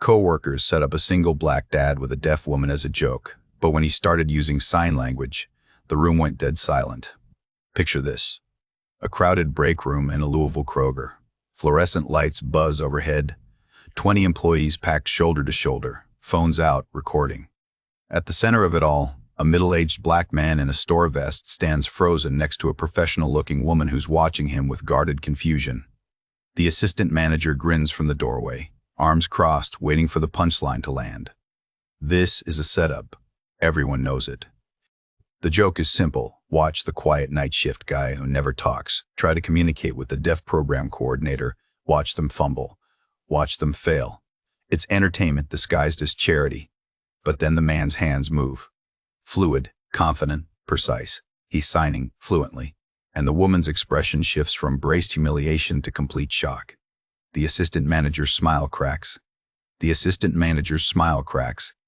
Coworkers set up a single black dad with a deaf woman as a joke, but when he started using sign language, the room went dead silent. Picture this: a crowded break room in a Louisville Kroger. Fluorescent lights buzz overhead. 20 employees packed shoulder to shoulder, phones out, recording. At the center of it all, a middle-aged black man in a store vest stands frozen next to a professional-looking woman who's watching him with guarded confusion. The assistant manager grins from the doorway, arms crossed, waiting for the punchline to land. This is a setup. Everyone knows it. The joke is simple. Watch the quiet night shift guy who never talks try to communicate with the deaf program coordinator. Watch them fumble. Watch them fail. It's entertainment disguised as charity. But then the man's hands move. Fluid, confident, precise. He's signing fluently. And the woman's expression shifts from braced humiliation to complete shock. The assistant manager's smile cracks.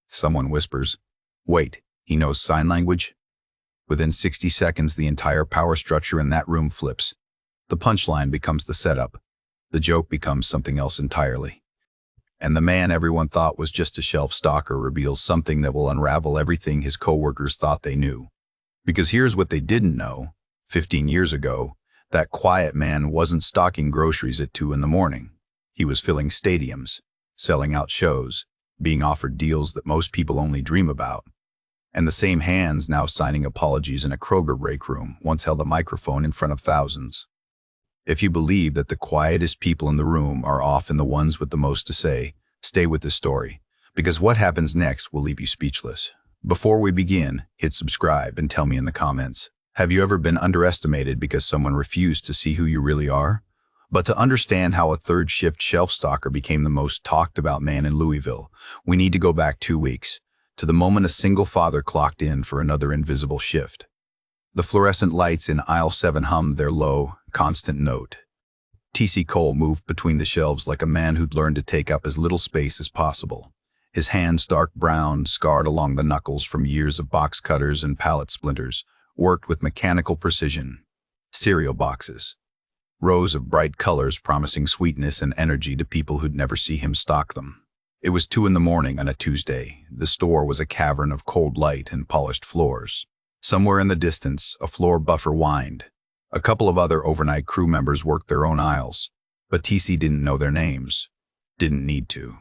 Someone whispers, "Wait, he knows sign language?" Within 60 seconds, the entire power structure in that room flips. The punchline becomes the setup. The joke becomes something else entirely. And the man everyone thought was just a shelf stalker reveals something that will unravel everything his coworkers thought they knew. Because here's what they didn't know. 15 years ago, that quiet man wasn't stocking groceries at 2 in the morning. He was filling stadiums, selling out shows, being offered deals that most people only dream about. And the same hands now signing apologies in a Kroger break room once held a microphone in front of thousands. If you believe that the quietest people in the room are often the ones with the most to say, stay with this story, because what happens next will leave you speechless. Before we begin, hit subscribe and tell me in the comments, have you ever been underestimated because someone refused to see who you really are? But to understand how a third shift shelf stalker became the most talked about man in Louisville, we need to go back 2 weeks, to the moment a single father clocked in for another invisible shift. The fluorescent lights in aisle 7 hummed their low, constant note. T.C. Cole moved between the shelves like a man who'd learned to take up as little space as possible. His hands, dark brown, scarred along the knuckles from years of box cutters and pallet splinters, worked with mechanical precision. Cereal boxes. Rows of bright colors promising sweetness and energy to people who'd never see him stock them. It was 2 in the morning on a Tuesday. The store was a cavern of cold light and polished floors. Somewhere in the distance, a floor buffer whined. A couple of other overnight crew members worked their own aisles, but TC didn't know their names. Didn't need to.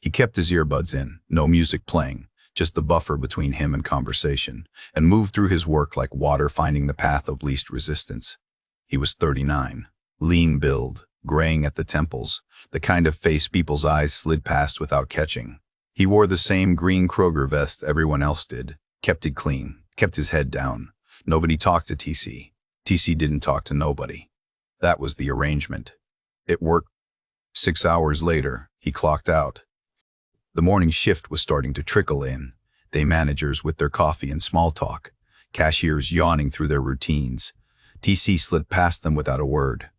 He kept his earbuds in, no music playing, just the buffer between him and conversation, and moved through his work like water finding the path of least resistance. He was 39, lean build, graying at the temples, the kind of face people's eyes slid past without catching. He wore the same green Kroger vest everyone else did, kept it clean, kept his head down. Nobody talked to TC. TC didn't talk to nobody. That was the arrangement. It worked. 6 hours later, he clocked out. The morning shift was starting to trickle in, day managers with their coffee and small talk, cashiers yawning through their routines. TC slid past them without a word.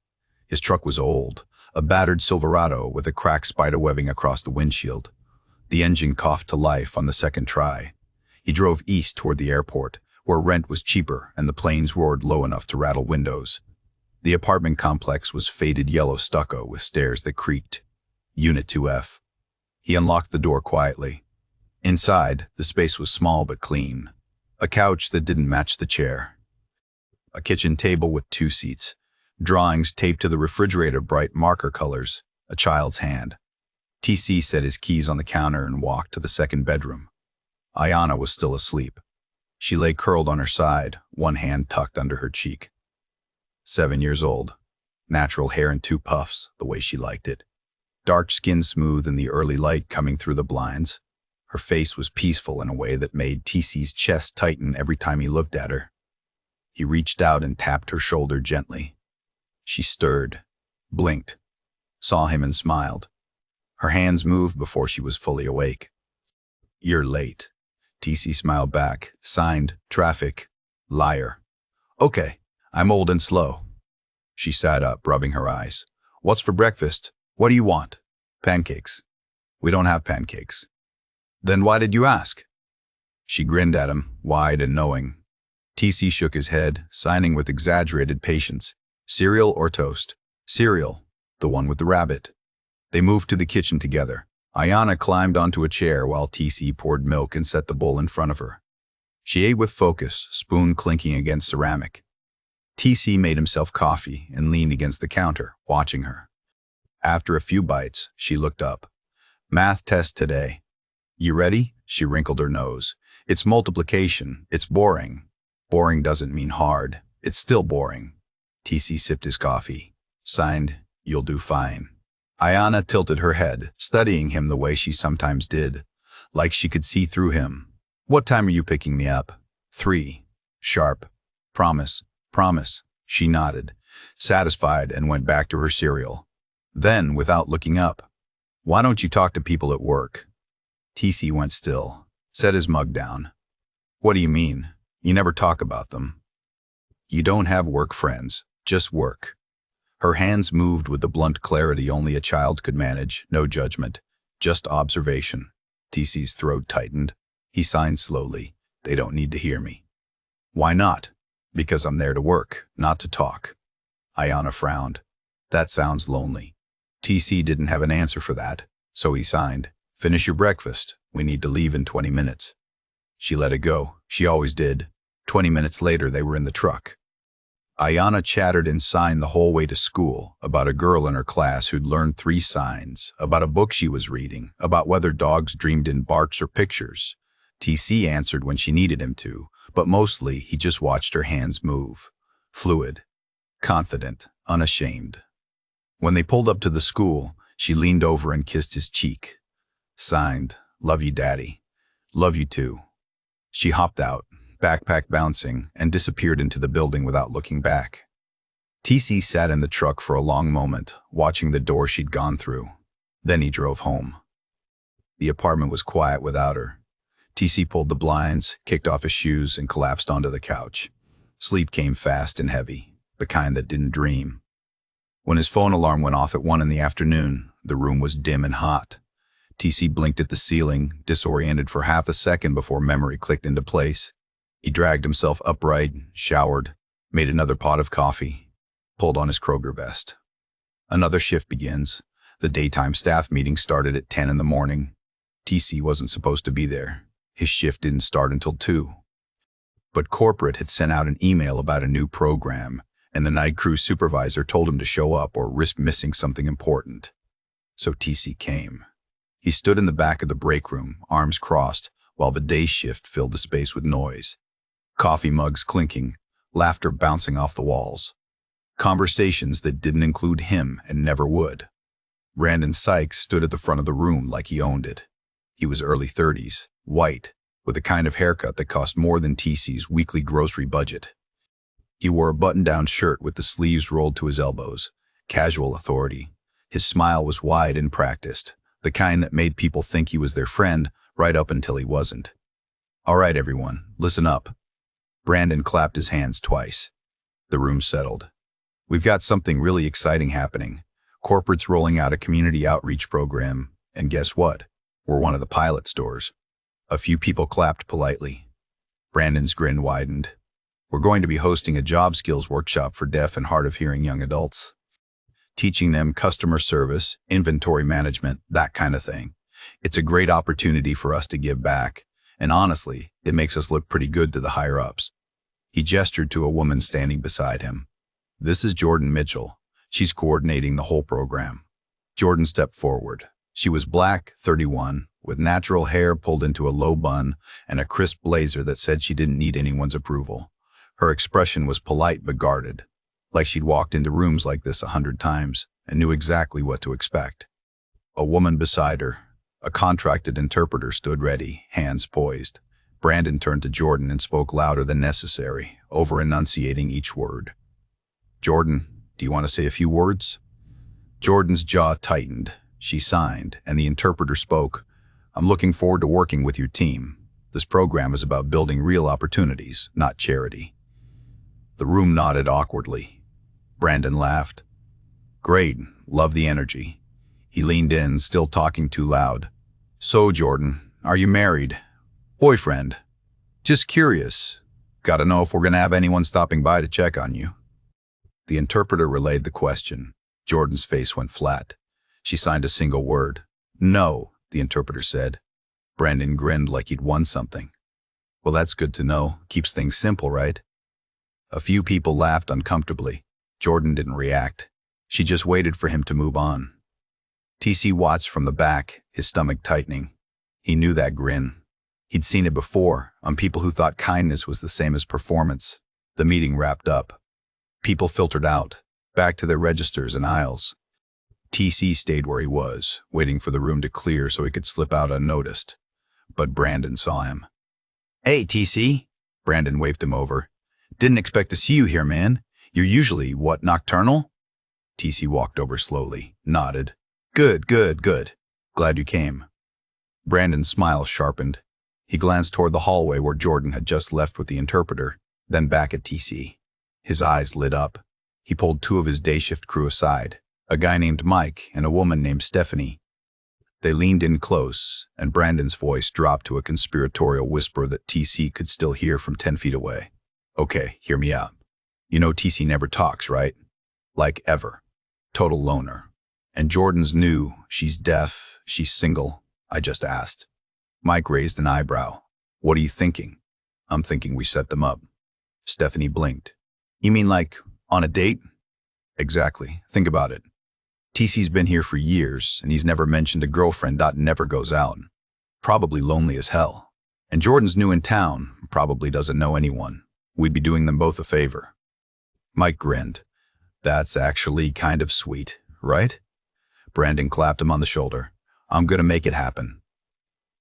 His truck was old, a battered Silverado with a cracked spider webbing across the windshield. The engine coughed to life on the second try. He drove east toward the airport, where rent was cheaper and the planes roared low enough to rattle windows. The apartment complex was faded yellow stucco with stairs that creaked. Unit 2F. He unlocked the door quietly. Inside, the space was small but clean. A couch that didn't match the chair. A kitchen table with 2 seats. Drawings taped to the refrigerator bright marker colors. A child's hand. TC set his keys on the counter and walked to the second bedroom. Ayana was still asleep. She lay curled on her side, one hand tucked under her cheek. 7 years old. Natural hair in 2 puffs, the way she liked it. Dark skin smooth in the early light coming through the blinds. Her face was peaceful in a way that made TC's chest tighten every time he looked at her. He reached out and tapped her shoulder gently. She stirred, blinked, saw him and smiled. Her hands moved before she was fully awake. "You're late." TC smiled back, signed, traffic, liar. "Okay, I'm old and slow." She sat up, rubbing her eyes. "What's for breakfast? What do you want?" "Pancakes." "We don't have pancakes." "Then why did you ask?" She grinned at him, wide and knowing. TC shook his head, signing with exaggerated patience. "Cereal or toast?" "Cereal, the one with the rabbit." They moved to the kitchen together, Ayana climbed onto a chair while TC poured milk and set the bowl in front of her. She ate with focus, spoon clinking against ceramic. TC made himself coffee and leaned against the counter, watching her. After a few bites, she looked up. Math test today. You ready? She wrinkled her nose. It's multiplication. It's boring. Boring doesn't mean hard. It's still boring. TC sipped his coffee. Signed, you'll do fine. Ayana tilted her head, studying him the way she sometimes did, like she could see through him. What time are you picking me up? 3. Sharp. Promise. Promise. She nodded, satisfied, and went back to her cereal. Then, without looking up, why don't you talk to people at work? TC went still, set his mug down. What do you mean? You never talk about them. You don't have work friends, just work. Her hands moved with the blunt clarity only a child could manage, no judgment, just observation. TC's throat tightened. He signed slowly. They don't need to hear me. Why not? Because I'm there to work, not to talk. Ayana frowned. That sounds lonely. TC didn't have an answer for that, so he signed. Finish your breakfast. We need to leave in 20 minutes. She let it go. She always did. 20 minutes later, they were in the truck. Ayana chattered and signed the whole way to school, about a girl in her class who'd learned 3 signs, about a book she was reading, about whether dogs dreamed in barks or pictures. TC answered when she needed him to, but mostly he just watched her hands move. Fluid, confident, unashamed. When they pulled up to the school, she leaned over and kissed his cheek. Signed, love you, Daddy. Love you too. She hopped out, backpack bouncing, and disappeared into the building without looking back. TC sat in the truck for a long moment, watching the door she'd gone through. Then he drove home. The apartment was quiet without her. TC pulled the blinds, kicked off his shoes, and collapsed onto the couch. Sleep came fast and heavy, the kind that didn't dream. When his phone alarm went off at 1 in the afternoon, the room was dim and hot. TC blinked at the ceiling, disoriented for half a second before memory clicked into place. He dragged himself upright, showered, made another pot of coffee, pulled on his Kroger vest. Another shift begins. The daytime staff meeting started at 10 in the morning. TC wasn't supposed to be there. His shift didn't start until 2. But corporate had sent out an email about a new program, and the night crew supervisor told him to show up or risk missing something important. So TC came. He stood in the back of the break room, arms crossed, while the day shift filled the space with noise. Coffee mugs clinking, laughter bouncing off the walls. Conversations that didn't include him and never would. Brandon Sykes stood at the front of the room like he owned it. He was early 30s, white, with a kind of haircut that cost more than TC's weekly grocery budget. He wore a button-down shirt with the sleeves rolled to his elbows, casual authority. His smile was wide and practiced, the kind that made people think he was their friend right up until he wasn't. All right, everyone, listen up. Brandon clapped his hands twice. The room settled. We've got something really exciting happening. Corporate's rolling out a community outreach program, and guess what? We're one of the pilot stores. A few people clapped politely. Brandon's grin widened. We're going to be hosting a job skills workshop for deaf and hard of hearing young adults. Teaching them customer service, inventory management, that kind of thing. It's a great opportunity for us to give back, and honestly, it makes us look pretty good to the higher-ups. He gestured to a woman standing beside him. This is Jordan Mitchell. She's coordinating the whole program. Jordan stepped forward. She was black, 31, with natural hair pulled into a low bun and a crisp blazer that said she didn't need anyone's approval. Her expression was polite but guarded, like she'd walked into rooms like this 100 times and knew exactly what to expect. A woman beside her, a contracted interpreter, stood ready, hands poised. Brandon turned to Jordan and spoke louder than necessary, over-enunciating each word. Jordan, do you want to say a few words? Jordan's jaw tightened. She signed, and the interpreter spoke. I'm looking forward to working with your team. This program is about building real opportunities, not charity. The room nodded awkwardly. Brandon laughed. Great, love the energy. He leaned in, still talking too loud. So, Jordan, are you married? Boyfriend? Just curious. Gotta know if we're gonna have anyone stopping by to check on you. The interpreter relayed the question. Jordan's face went flat. She signed a single word. No, the interpreter said. Brandon grinned like he'd won something. Well, that's good to know. Keeps things simple, right? A few people laughed uncomfortably. Jordan didn't react. She just waited for him to move on. TC watched from the back, his stomach tightening. He knew that grin. He'd seen it before, on people who thought kindness was the same as performance. The meeting wrapped up. People filtered out, back to their registers and aisles. TC stayed where he was, waiting for the room to clear so he could slip out unnoticed. But Brandon saw him. Hey, TC. Brandon waved him over. Didn't expect to see you here, man. You're usually, what, nocturnal? TC walked over slowly, nodded. Good. Glad you came. Brandon's smile sharpened. He glanced toward the hallway where Jordan had just left with the interpreter, then back at TC. His eyes lit up. He pulled two of his day shift crew aside, a guy named Mike and a woman named Stephanie. They leaned in close, and Brandon's voice dropped to a conspiratorial whisper that TC could still hear from 10 feet away. Okay, hear me out. You know TC never talks, right? Like ever. Total loner. And Jordan's new, she's deaf, she's single. I just asked. Mike raised an eyebrow. What are you thinking? I'm thinking we set them up. Stephanie blinked. You mean like, on a date? Exactly. Think about it. TC's been here for years, and he's never mentioned a girlfriend that never goes out. Probably lonely as hell. And Jordan's new in town, probably doesn't know anyone. We'd be doing them both a favor. Mike grinned. That's actually kind of sweet, right? Brandon clapped him on the shoulder. I'm gonna make it happen.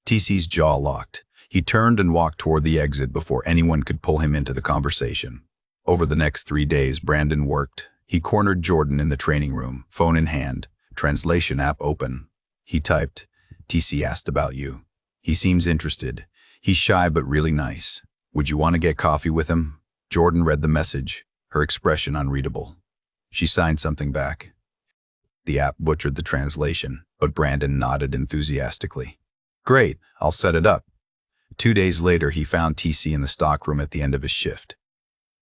TC's jaw locked. He turned and walked toward the exit before anyone could pull him into the conversation. Over the next 3 days, Brandon worked. He cornered Jordan in the training room, phone in hand, translation app open. He typed, TC asked about you. He seems interested. He's shy but really nice. Would you want to get coffee with him? Jordan read the message, her expression unreadable. She signed something back. The app butchered the translation, but Brandon nodded enthusiastically. Great, I'll set it up. 2 days later, he found TC in the stockroom at the end of his shift.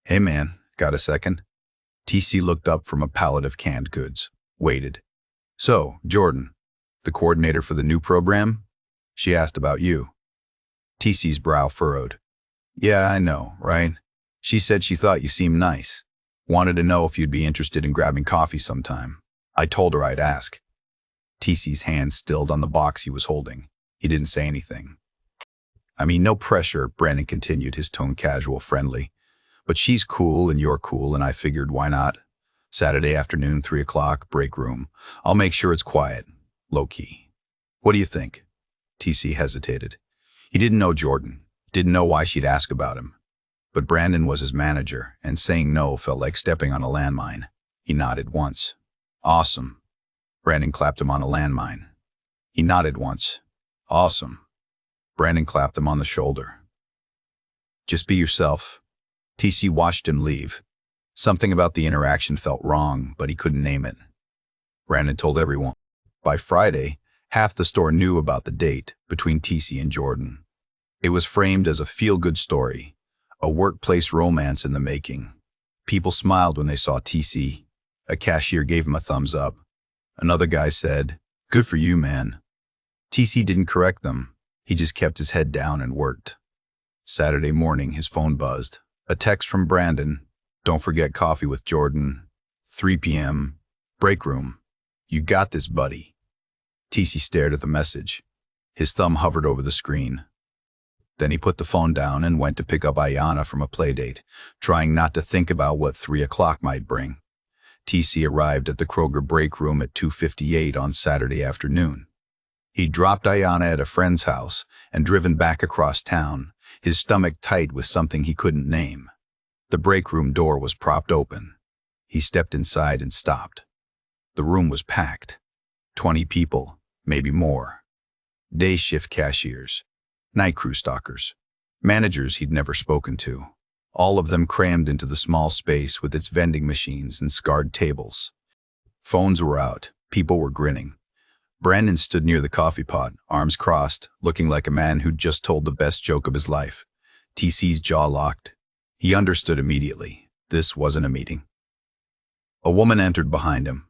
Hey man, got a second? TC looked up from a pallet of canned goods, waited. So, Jordan, the coordinator for the new program? She asked about you. TC's brow furrowed. Yeah, I know, right? She said she thought you seemed nice. Wanted to know if you'd be interested in grabbing coffee sometime. I told her I'd ask. TC's hand stilled on the box he was holding. He didn't say anything. I mean, no pressure, Brandon continued, his tone casual, friendly. But she's cool and you're cool, and I figured, why not? Saturday afternoon, 3 o'clock, break room. I'll make sure it's quiet, low-key. What do you think? TC hesitated. He didn't know Jordan, didn't know why she'd ask about him. But Brandon was his manager, and saying no felt like stepping on a landmine. He nodded once. Awesome. Brandon clapped him on a landmine. He nodded once. Awesome. Brandon clapped him on the shoulder. Just be yourself. TC watched him leave. Something about the interaction felt wrong, but he couldn't name it. Brandon told everyone. By Friday, half the store knew about the date between TC and Jordan. It was framed as a feel-good story, a workplace romance in the making. People smiled when they saw TC. A cashier gave him a thumbs up. Another guy said, "Good for you, man." TC didn't correct them. He just kept his head down and worked. Saturday morning, his phone buzzed. A text from Brandon. Don't forget coffee with Jordan. 3 p.m. Break room. You got this, buddy. TC stared at the message. His thumb hovered over the screen. Then he put the phone down and went to pick up Ayana from a playdate, trying not to think about what 3 o'clock might bring. TC arrived at the Kroger break room at 2:58 on Saturday afternoon. He dropped Ayana at a friend's house and driven back across town, his stomach tight with something he couldn't name. The break room door was propped open. He stepped inside and stopped. The room was packed. 20 people, maybe more. Day shift cashiers, night crew stalkers, managers he'd never spoken to, all of them crammed into the small space with its vending machines and scarred tables. Phones were out. People were grinning. Brandon stood near the coffee pot, arms crossed, looking like a man who'd just told the best joke of his life. TC's jaw locked. He understood immediately. This wasn't a meeting. A woman entered behind him.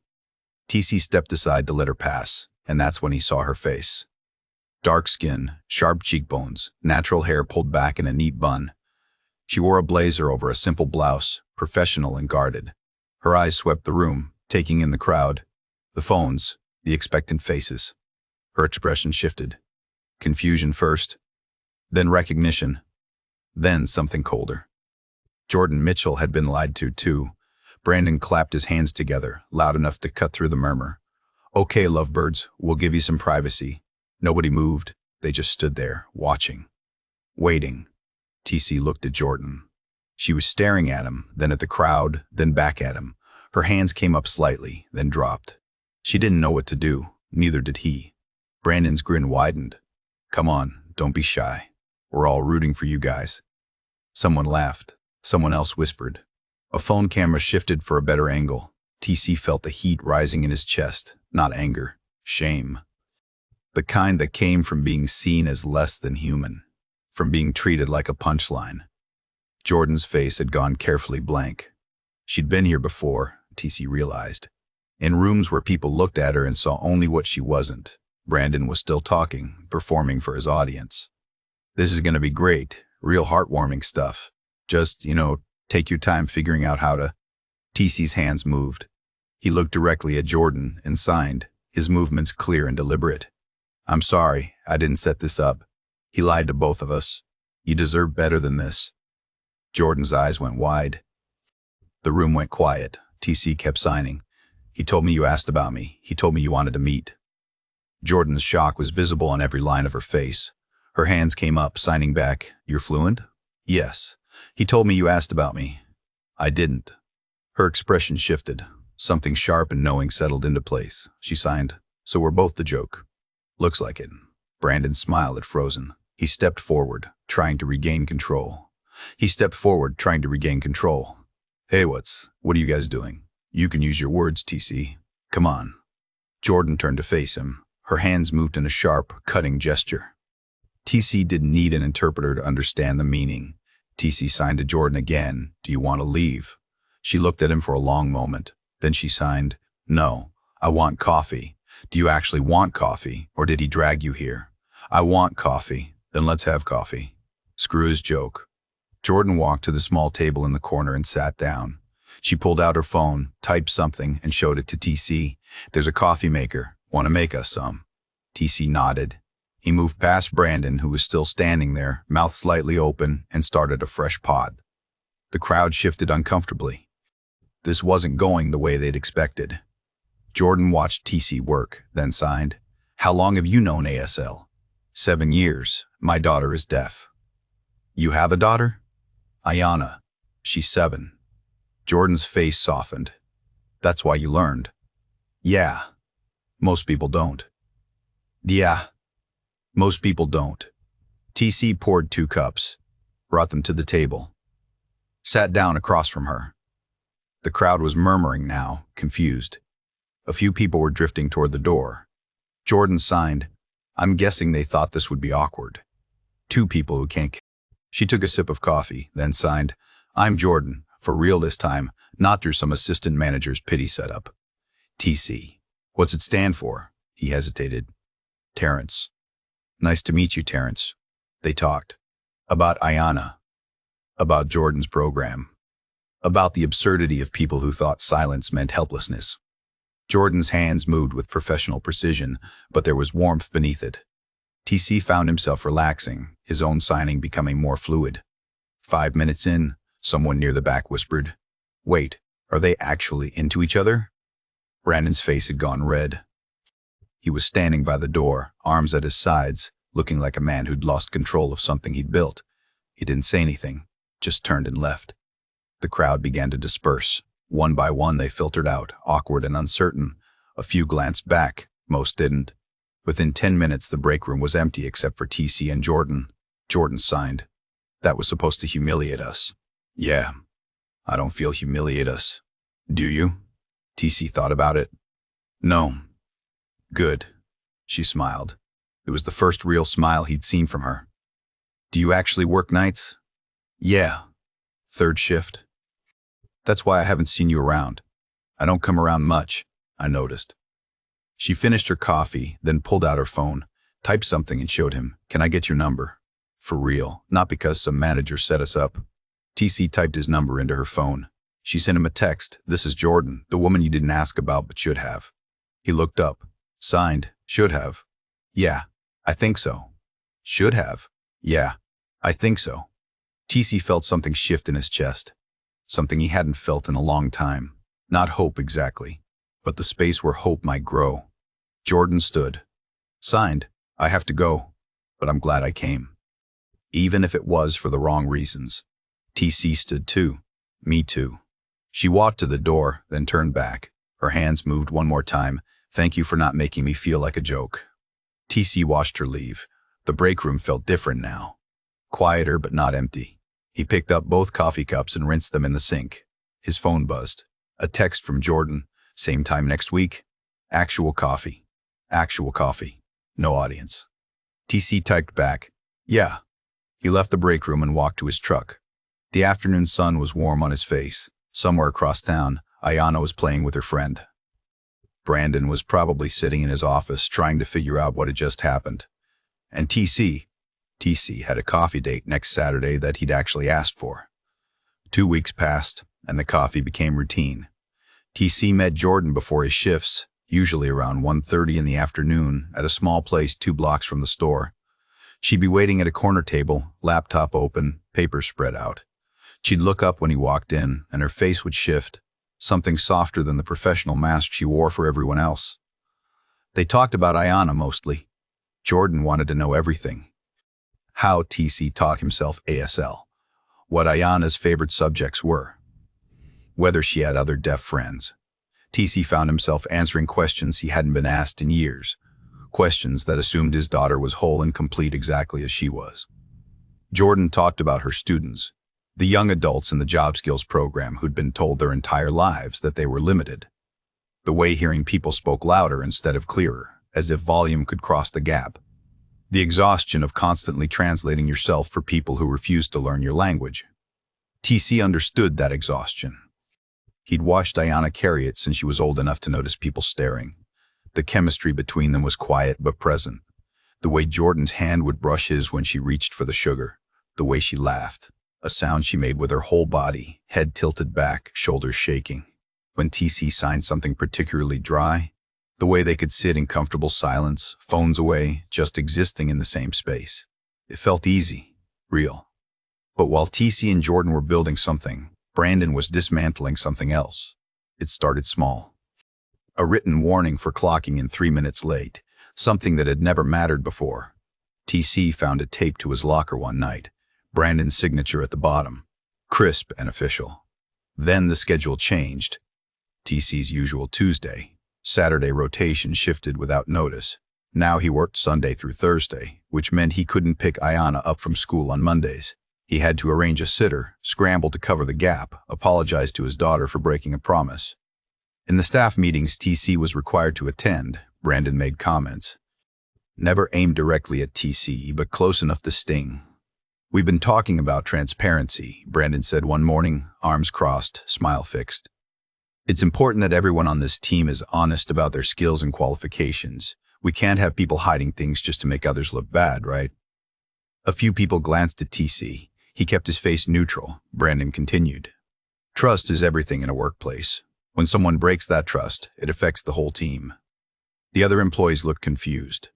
TC stepped aside to let her pass, and that's when he saw her face. Dark skin, sharp cheekbones, natural hair pulled back in a neat bun. She wore a blazer over a simple blouse, professional and guarded. Her eyes swept the room, taking in the crowd, the phones, the expectant faces. Her expression shifted. Confusion first, then recognition, then something colder. Jordan Mitchell had been lied to, too. Brandon clapped his hands together, loud enough to cut through the murmur. "Okay, lovebirds, we'll give you some privacy." Nobody moved. They just stood there, watching. Waiting. TC looked at Jordan. She was staring at him, then at the crowd, then back at him. Her hands came up slightly, then dropped. She didn't know what to do. Neither did he. Brandon's grin widened. "Come on, don't be shy. We're all rooting for you guys." Someone laughed. Someone else whispered. A phone camera shifted for a better angle. TC felt the heat rising in his chest, not anger, shame. The kind that came from being seen as less than human, from being treated like a punchline. Jordan's face had gone carefully blank. She'd been here before, TC realized. In rooms where people looked at her and saw only what she wasn't. Brandon was still talking, performing for his audience. "This is going to be great, real heartwarming stuff. Just, take your time figuring out how to..." TC's hands moved. He looked directly at Jordan and signed, his movements clear and deliberate. "I'm sorry, I didn't set this up. He lied to both of us. You deserve better than this." Jordan's eyes went wide. The room went quiet. TC kept signing. "He told me you asked about me. He told me you wanted to meet." Jordan's shock was visible on every line of her face. Her hands came up, signing back. "You're fluent?" "Yes. He told me you asked about me." "I didn't." Her expression shifted. Something sharp and knowing settled into place. She signed. "So we're both the joke." "Looks like it." Brandon smiled at Frozen. He stepped forward, trying to regain control. "Hey, what are you guys doing? You can use your words, TC. Come on." Jordan turned to face him. Her hands moved in a sharp, cutting gesture. TC didn't need an interpreter to understand the meaning. TC signed to Jordan again. "Do you want to leave?" She looked at him for a long moment. Then she signed, "No, I want coffee." "Do you actually want coffee, or did he drag you here?" "I want coffee." "Then let's have coffee." Screw his joke. Jordan walked to the small table in the corner and sat down. She pulled out her phone, typed something, and showed it to TC. "There's a coffee maker. Want to make us some?" TC nodded. He moved past Brandon, who was still standing there, mouth slightly open, and started a fresh pot. The crowd shifted uncomfortably. This wasn't going the way they'd expected. Jordan watched TC work, then signed. "How long have you known ASL?" 7 years. My daughter is deaf." "You have a daughter?" "Ayana. She's 7. Jordan's face softened. "That's why you learned?" "Yeah. Most people don't." "Yeah. Most people don't." TC poured 2 cups, brought them to the table, sat down across from her. The crowd was murmuring now, confused. A few people were drifting toward the door. Jordan signed. "I'm guessing they thought this would be awkward. 2 people who can't..." She took a sip of coffee, then signed. "I'm Jordan, for real this time, not through some assistant manager's pity setup." "TC. What's it stand for?" He hesitated. "Terrence." "Nice to meet you, Terrence." They talked. About Ayana. About Jordan's program. About the absurdity of people who thought silence meant helplessness. Jordan's hands moved with professional precision, but there was warmth beneath it. TC found himself relaxing, his own signing becoming more fluid. 5 minutes in, someone near the back whispered, "Wait, are they actually into each other?" Brandon's face had gone red. He was standing by the door, arms at his sides, looking like a man who'd lost control of something he'd built. He didn't say anything, just turned and left. The crowd began to disperse. One by one they filtered out, awkward and uncertain. A few glanced back, most didn't. Within 10 minutes the break room was empty except for TC and Jordan. Jordan signed. "That was supposed to humiliate us." "Yeah, I don't feel humiliate us." "Do you?" TC thought about it. "No." "Good." She smiled. It was the first real smile he'd seen from her. "Do you actually work nights?" "Yeah." "Third shift?" "That's why I haven't seen you around. I don't come around much, I noticed." She finished her coffee, then pulled out her phone. typed something and showed him. Can I get your number? For real, not because some manager set us up. TC typed his number into her phone. She sent him a text. This is Jordan, the woman you didn't ask about but should have. He looked up. Signed, should have. Yeah, I think so. Should have. Yeah, I think so. TC felt something shift in his chest. Something he hadn't felt in a long time. Not hope exactly, but the space where hope might grow. Jordan stood. Signed, I have to go, but I'm glad I came. Even if it was for the wrong reasons. TC stood too. Me too. She walked to the door, then turned back. Her hands moved one more time. Thank you for not making me feel like a joke. TC watched her leave. The break room felt different now. Quieter but not empty. He picked up both coffee cups and rinsed them in the sink. His phone buzzed. A text from Jordan. Same time next week. Actual coffee. Actual coffee. No audience. TC typed back. Yeah. He left the break room and walked to his truck. The afternoon sun was warm on his face. Somewhere across town, Ayana was playing with her friend. Brandon was probably sitting in his office trying to figure out what had just happened. And TC had a coffee date next Saturday that he'd actually asked for. 2 weeks passed, and the coffee became routine. TC met Jordan before his shifts, usually around 1:30 in the afternoon, at a small place 2 blocks from the store. She'd be waiting at a corner table, laptop open, papers spread out. She'd look up when he walked in, and her face would shift, something softer than the professional mask she wore for everyone else. They talked about Ayana mostly. Jordan wanted to know everything. How TC taught himself ASL, what Ayana's favorite subjects were, whether she had other deaf friends. TC found himself answering questions he hadn't been asked in years, questions that assumed his daughter was whole and complete exactly as she was. Jordan talked about her students, the young adults in the job skills program who'd been told their entire lives that they were limited. The way hearing people spoke louder instead of clearer, as if volume could cross the gap. The exhaustion of constantly translating yourself for people who refused to learn your language. TC understood that exhaustion. He'd watched Ayana carry it since she was old enough to notice people staring. The chemistry between them was quiet but present. The way Jordan's hand would brush his when she reached for the sugar. The way she laughed. A sound she made with her whole body, head tilted back, shoulders shaking. When TC signed something particularly dry, the way they could sit in comfortable silence, phones away, just existing in the same space. It felt easy, real. But while TC and Jordan were building something, Brandon was dismantling something else. It started small. A written warning for clocking in 3 minutes late, something that had never mattered before. TC found it taped to his locker one night, Brandon's signature at the bottom, crisp and official. Then the schedule changed. TC's usual Tuesday, Saturday rotation shifted without notice. Now he worked Sunday through Thursday, which meant he couldn't pick Ayana up from school on Mondays. He had to arrange a sitter, scramble to cover the gap, apologize to his daughter for breaking a promise. In the staff meetings TC was required to attend, Brandon made comments. Never aimed directly at TC, but close enough to sting. We've been talking about transparency, Brandon said one morning, arms crossed, smile fixed. It's important that everyone on this team is honest about their skills and qualifications. We can't have people hiding things just to make others look bad, right? A few people glanced at TC. He kept his face neutral. Brandon continued. Trust is everything in a workplace. When someone breaks that trust, it affects the whole team. The other employees looked confused.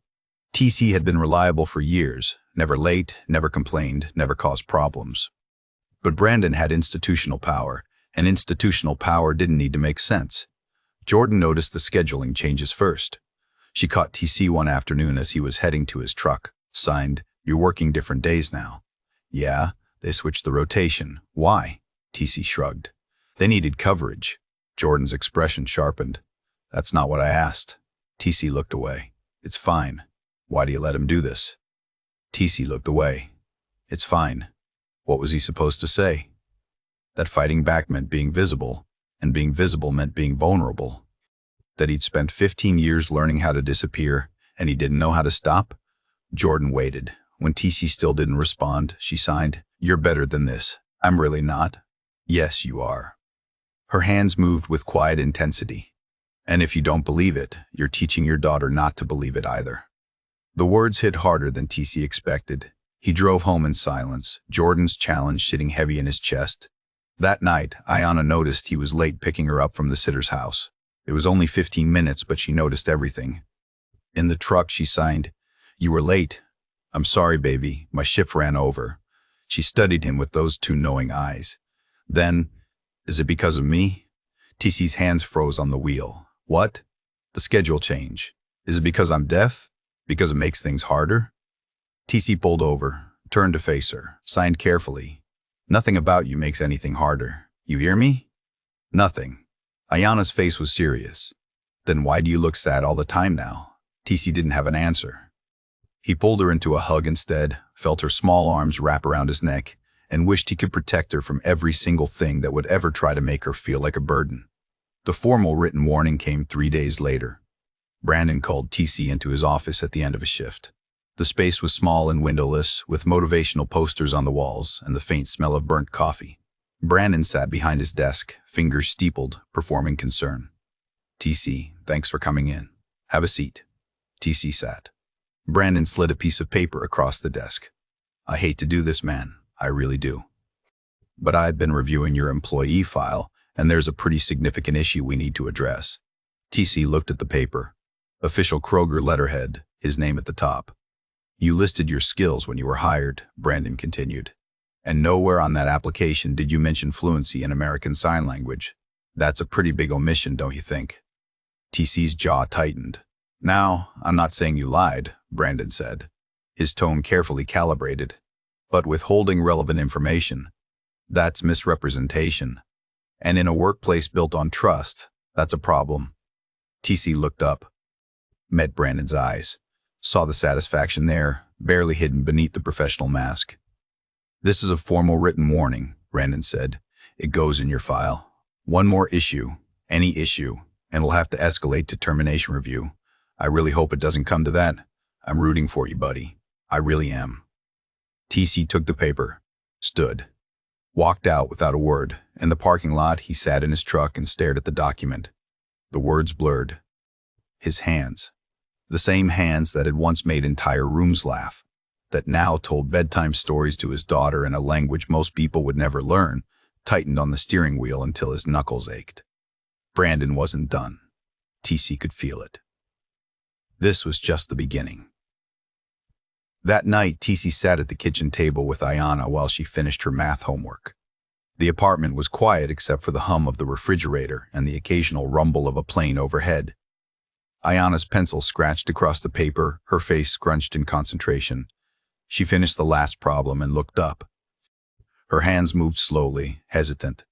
TC had been reliable for years, never late, never complained, never caused problems. But Brandon had institutional power, and institutional power didn't need to make sense. Jordan noticed the scheduling changes first. She caught TC one afternoon as he was heading to his truck. Signed, you're working different days now. Yeah, they switched the rotation. Why? TC shrugged. They needed coverage. Jordan's expression sharpened. That's not what I asked. TC looked away. It's fine. Why do you let him do this? TC looked away. It's fine. What was he supposed to say? That fighting back meant being visible, and being visible meant being vulnerable. That he'd spent 15 years learning how to disappear, and he didn't know how to stop? Jordan waited. When TC still didn't respond, she signed, You're better than this. I'm really not. Yes, you are. Her hands moved with quiet intensity. And if you don't believe it, you're teaching your daughter not to believe it either. The words hit harder than TC expected. He drove home in silence, Jordan's challenge sitting heavy in his chest. That night, Ayanna noticed he was late picking her up from the sitter's house. It was only 15 minutes, but she noticed everything. In the truck, she signed, "You were late." "I'm sorry, baby. My shift ran over." She studied him with those two knowing eyes. Then, "Is it because of me?" TC's hands froze on the wheel. "What?" "The schedule change. Is it because I'm deaf? Because it makes things harder?" TC pulled over, turned to face her, signed carefully. "Nothing about you makes anything harder. You hear me?" "Nothing." Ayanna's face was serious. "Then why do you look sad all the time now?" TC didn't have an answer. He pulled her into a hug instead, felt her small arms wrap around his neck, and wished he could protect her from every single thing that would ever try to make her feel like a burden. The formal written warning came 3 days later. Brandon called TC into his office at the end of a shift. The space was small and windowless, with motivational posters on the walls and the faint smell of burnt coffee. Brandon sat behind his desk, fingers steepled, performing concern. "TC, thanks for coming in. Have a seat." TC sat. Brandon slid a piece of paper across the desk. "I hate to do this, man. I really do. But I've been reviewing your employee file, and there's a pretty significant issue we need to address." TC looked at the paper. Official Kroger letterhead, his name at the top. "You listed your skills when you were hired," Brandon continued. "And nowhere on that application did you mention fluency in American Sign Language. That's a pretty big omission, don't you think?" TC's jaw tightened. "Now, I'm not saying you lied," Brandon said, his tone carefully calibrated. "But withholding relevant information, that's misrepresentation. And in a workplace built on trust, that's a problem." TC looked up, met Brandon's eyes, saw the satisfaction there, barely hidden beneath the professional mask. "This is a formal written warning," Brandon said. "It goes in your file. One more issue, any issue, and we'll have to escalate to termination review. I really hope it doesn't come to that. I'm rooting for you, buddy. I really am." TC took the paper, stood, walked out without a word. In the parking lot, he sat in his truck and stared at the document. The words blurred. His hands, the same hands that had once made entire rooms laugh, that now told bedtime stories to his daughter in a language most people would never learn, tightened on the steering wheel until his knuckles ached. Brandon wasn't done. TC could feel it. This was just the beginning. That night, TC sat at the kitchen table with Ayanna while she finished her math homework. The apartment was quiet except for the hum of the refrigerator and the occasional rumble of a plane overhead. Ayanna's pencil scratched across the paper, her face scrunched in concentration. She finished the last problem and looked up. Her hands moved slowly, hesitant.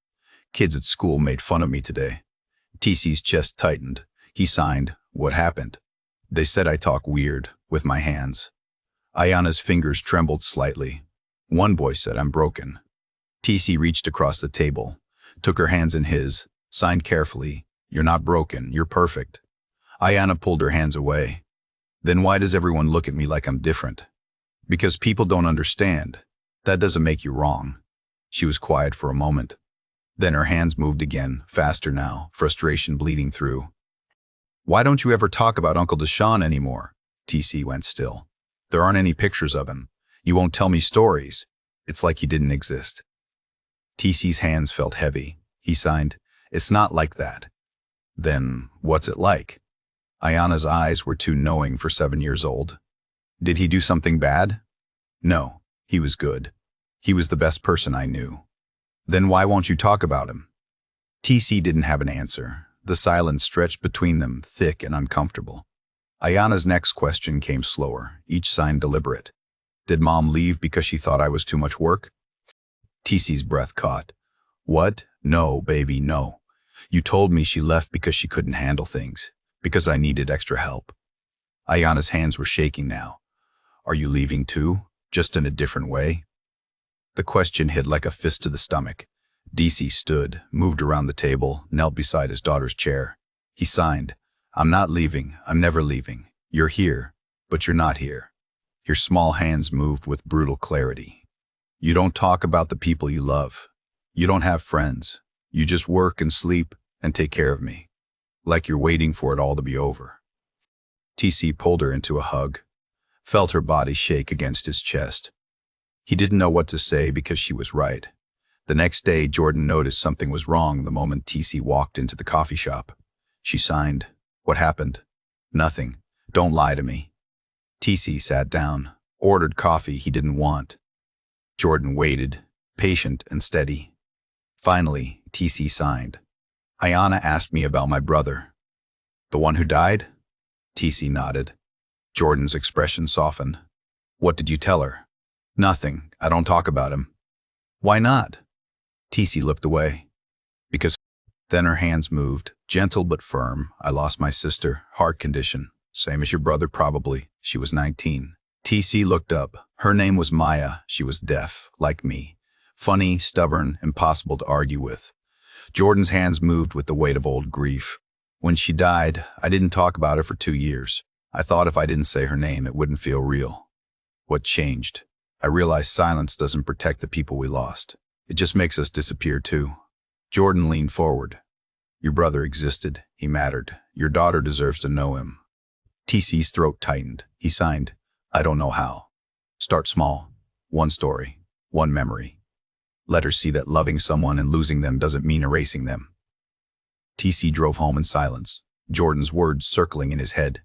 "Kids at school made fun of me today." TC's chest tightened. He signed, "What happened?" "They said I talk weird, with my hands." Ayanna's fingers trembled slightly. "One boy said I'm broken." TC reached across the table, took her hands in his, signed carefully, "You're not broken, you're perfect." Ayanna pulled her hands away. "Then why does everyone look at me like I'm different?" "Because people don't understand. That doesn't make you wrong." She was quiet for a moment. Then her hands moved again, faster now, frustration bleeding through. "Why don't you ever talk about Uncle Deshaun anymore?" TC went still. "There aren't any pictures of him. You won't tell me stories. It's like he didn't exist." TC's hands felt heavy. He signed, "It's not like that." "Then what's it like?" Ayanna's eyes were too knowing for 7 years old. "Did he do something bad?" "No, he was good. He was the best person I knew." "Then why won't you talk about him?" TC didn't have an answer. The silence stretched between them, thick and uncomfortable. Ayanna's next question came slower, each sign deliberate. "Did Mom leave because she thought I was too much work?" TC's breath caught. "What? No, baby, no. You told me she left because she couldn't handle things, because I needed extra help." Ayanna's hands were shaking now. "Are you leaving too? Just in a different way?" The question hit like a fist to the stomach. DC stood, moved around the table, knelt beside his daughter's chair. He signed, "I'm not leaving. I'm never leaving. You're here, but you're not here." Your small hands moved with brutal clarity. "You don't talk about the people you love. You don't have friends. You just work and sleep and take care of me. Like you're waiting for it all to be over." TC pulled her into a hug. felt her body shake against his chest. He didn't know what to say because she was right. The next day, Jordan noticed something was wrong the moment TC walked into the coffee shop. She signed. What happened? Nothing. Don't lie to me. TC sat down, ordered coffee he didn't want. Jordan waited, patient and steady. Finally, TC signed. Ayanna asked me about my brother. The one who died? TC nodded. Jordan's expression softened. What did you tell her? Nothing. I don't talk about him. Why not? TC looked away. Because then her hands moved, gentle but firm. I lost my sister, heart condition. Same as your brother probably. She was 19. TC looked up. Her name was Maya. She was deaf, like me. Funny, stubborn, impossible to argue with. Jordan's hands moved with the weight of old grief. When she died, I didn't talk about her for 2 years. I thought if I didn't say her name, it wouldn't feel real. What changed? I realized silence doesn't protect the people we lost. It just makes us disappear too. Jordan leaned forward. Your brother existed. He mattered. Your daughter deserves to know him. TC's throat tightened. He signed, I don't know how. Start small. One story. One memory. Let her see that loving someone and losing them doesn't mean erasing them. TC drove home in silence, Jordan's words circling in his head.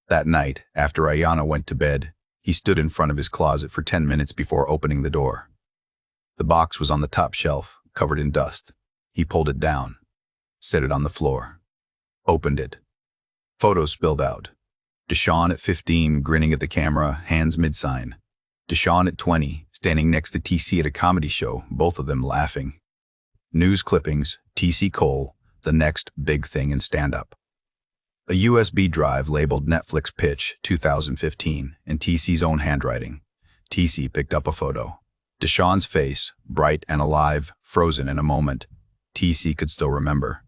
That night, after Ayanna went to bed, he stood in front of his closet for 10 minutes before opening the door. The box was on the top shelf, covered in dust. He pulled it down, set it on the floor, opened it. Photos spilled out. Deshawn at 15, grinning at the camera, hands mid-sign. Deshawn at 20, standing next to TC at a comedy show, both of them laughing. News clippings, TC Cole, the next big thing in stand-up. A USB drive labeled Netflix Pitch 2015 in TC's own handwriting. TC picked up a photo. Deshawn's face, bright and alive, frozen in a moment. TC could still remember.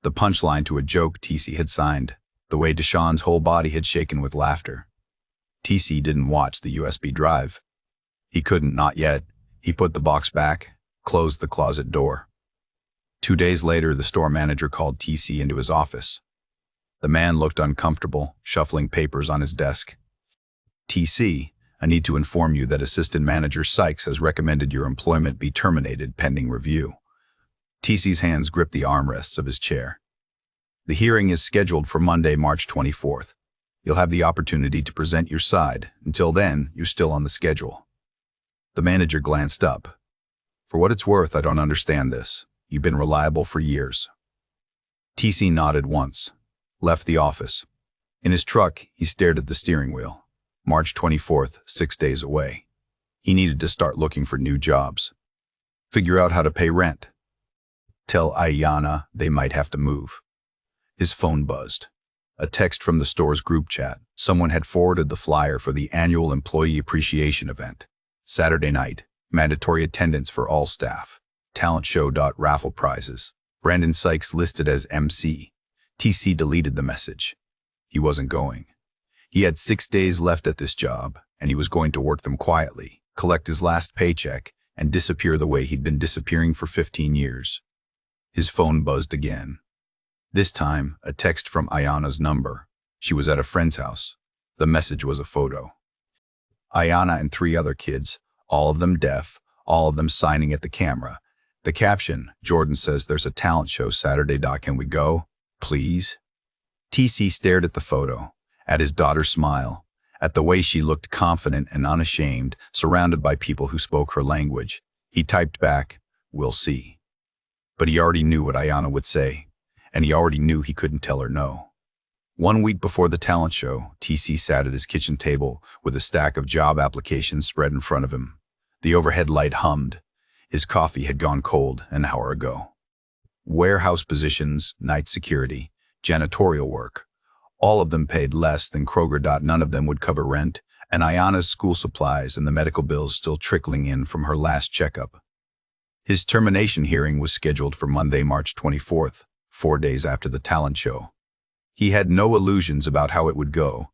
The punchline to a joke TC had signed, the way Deshawn's whole body had shaken with laughter. TC didn't watch the USB drive. He couldn't, not yet. He put the box back, closed the closet door. 2 days later, the store manager called TC into his office. The man looked uncomfortable, shuffling papers on his desk. TC, I need to inform you that Assistant Manager Sykes has recommended your employment be terminated pending review. TC's hands gripped the armrests of his chair. The hearing is scheduled for Monday, March 24th. You'll have the opportunity to present your side. Until then, you're still on the schedule. The manager glanced up. For what it's worth, I don't understand this. You've been reliable for years. TC nodded once, left the office. In his truck, he stared at the steering wheel. March 24th, 6 days away. He needed to start looking for new jobs. Figure out how to pay rent. Tell Ayanna they might have to move. His phone buzzed. A text from the store's group chat. Someone had forwarded the flyer for the annual employee appreciation event. Saturday night, mandatory attendance for all staff. Talent show. Raffle prizes. Brandon Sykes listed as MC. TC deleted the message. He wasn't going. He had 6 days left at this job, and he was going to work them quietly, collect his last paycheck, and disappear the way he'd been disappearing for 15 years. His phone buzzed again. This time, a text from Ayanna's number. She was at a friend's house. The message was a photo. Ayanna and 3 other kids, all of them deaf, all of them signing at the camera. The caption, Jordan says there's a talent show Saturday. Can we go? Please? TC stared at the photo, at his daughter's smile, at the way she looked confident and unashamed, surrounded by people who spoke her language. He typed back, we'll see. But he already knew what Ayanna would say, and he already knew he couldn't tell her no. 1 week before the talent show, TC sat at his kitchen table with a stack of job applications spread in front of him. The overhead light hummed. His coffee had gone cold an hour ago. Warehouse positions, night security, janitorial work. All of them paid less than Kroger. None of them would cover rent, and Ayanna's school supplies and the medical bills still trickling in from her last checkup. His termination hearing was scheduled for Monday, March 24th, 4 days after the talent show. He had no illusions about how it would go.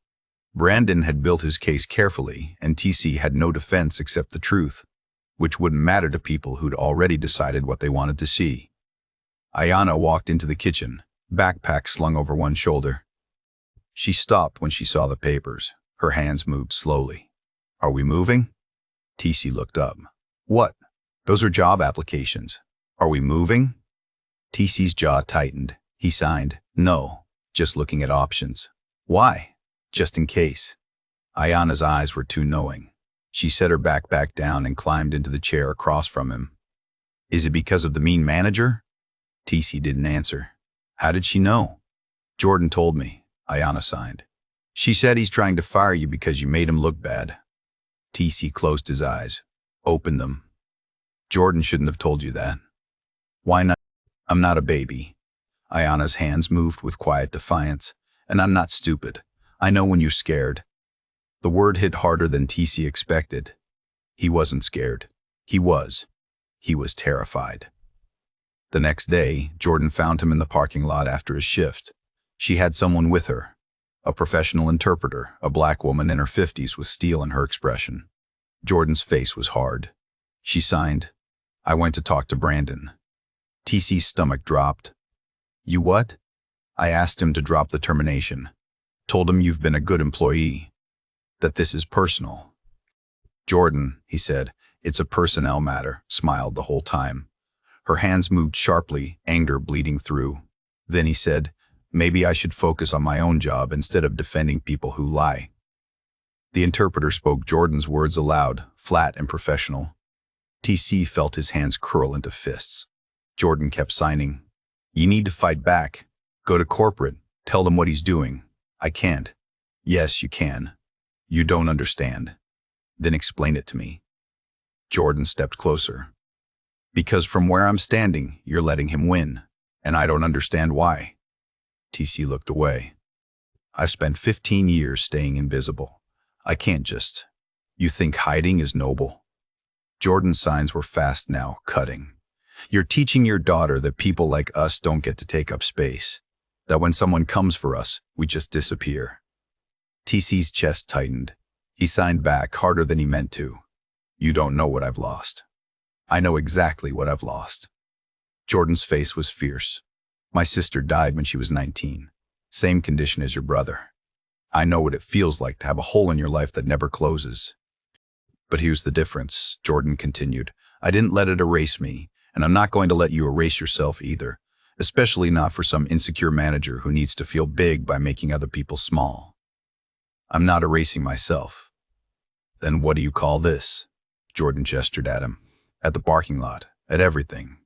Brandon had built his case carefully, and TC had no defense except the truth, which wouldn't matter to people who'd already decided what they wanted to see. Ayanna walked into the kitchen, backpack slung over one shoulder. She stopped when she saw the papers. Her hands moved slowly. Are we moving? TC looked up. What? Those are job applications. Are we moving? TC's jaw tightened. He signed, no, just looking at options. Why? Just in case. Ayana's eyes were too knowing. She set her back down and climbed into the chair across from him. Is it because of the mean manager? TC didn't answer. How did she know? Jordan told me, Ayana signed. She said he's trying to fire you because you made him look bad. TC closed his eyes, opened them. Jordan shouldn't have told you that. Why not? I'm not a baby. Ayana's hands moved with quiet defiance. And I'm not stupid. I know when you're scared. The word hit harder than TC expected. He wasn't scared. He was terrified. The next day, Jordan found him in the parking lot after his shift. She had someone with her, a professional interpreter, a black woman in her 50s with steel in her expression. Jordan's face was hard. She signed, I went to talk to Brandon. TC's stomach dropped. You what? I asked him to drop the termination. Told him you've been a good employee. That this is personal. Jordan, he said, it's a personnel matter, smiled the whole time. Her hands moved sharply, anger bleeding through. Then he said, maybe I should focus on my own job instead of defending people who lie. The interpreter spoke Jordan's words aloud, flat and professional. TC felt his hands curl into fists. Jordan kept signing. You need to fight back. Go to corporate. Tell them what he's doing. I can't. Yes, you can. You don't understand. Then explain it to me. Jordan stepped closer. Because from where I'm standing, you're letting him win, and I don't understand why. TC looked away. I've spent 15 years staying invisible. I can't just. You think hiding is noble? Jordan's signs were fast now, cutting. You're teaching your daughter that people like us don't get to take up space. That when someone comes for us, we just disappear. TC's chest tightened. He signed back harder than he meant to. You don't know what I've lost. I know exactly what I've lost. Jordan's face was fierce. My sister died when she was 19. Same condition as your brother. I know what it feels like to have a hole in your life that never closes. But here's the difference, Jordan continued. I didn't let it erase me, and I'm not going to let you erase yourself either, especially not for some insecure manager who needs to feel big by making other people small. I'm not erasing myself. Then what do you call this? Jordan gestured at him. At the parking lot, at everything.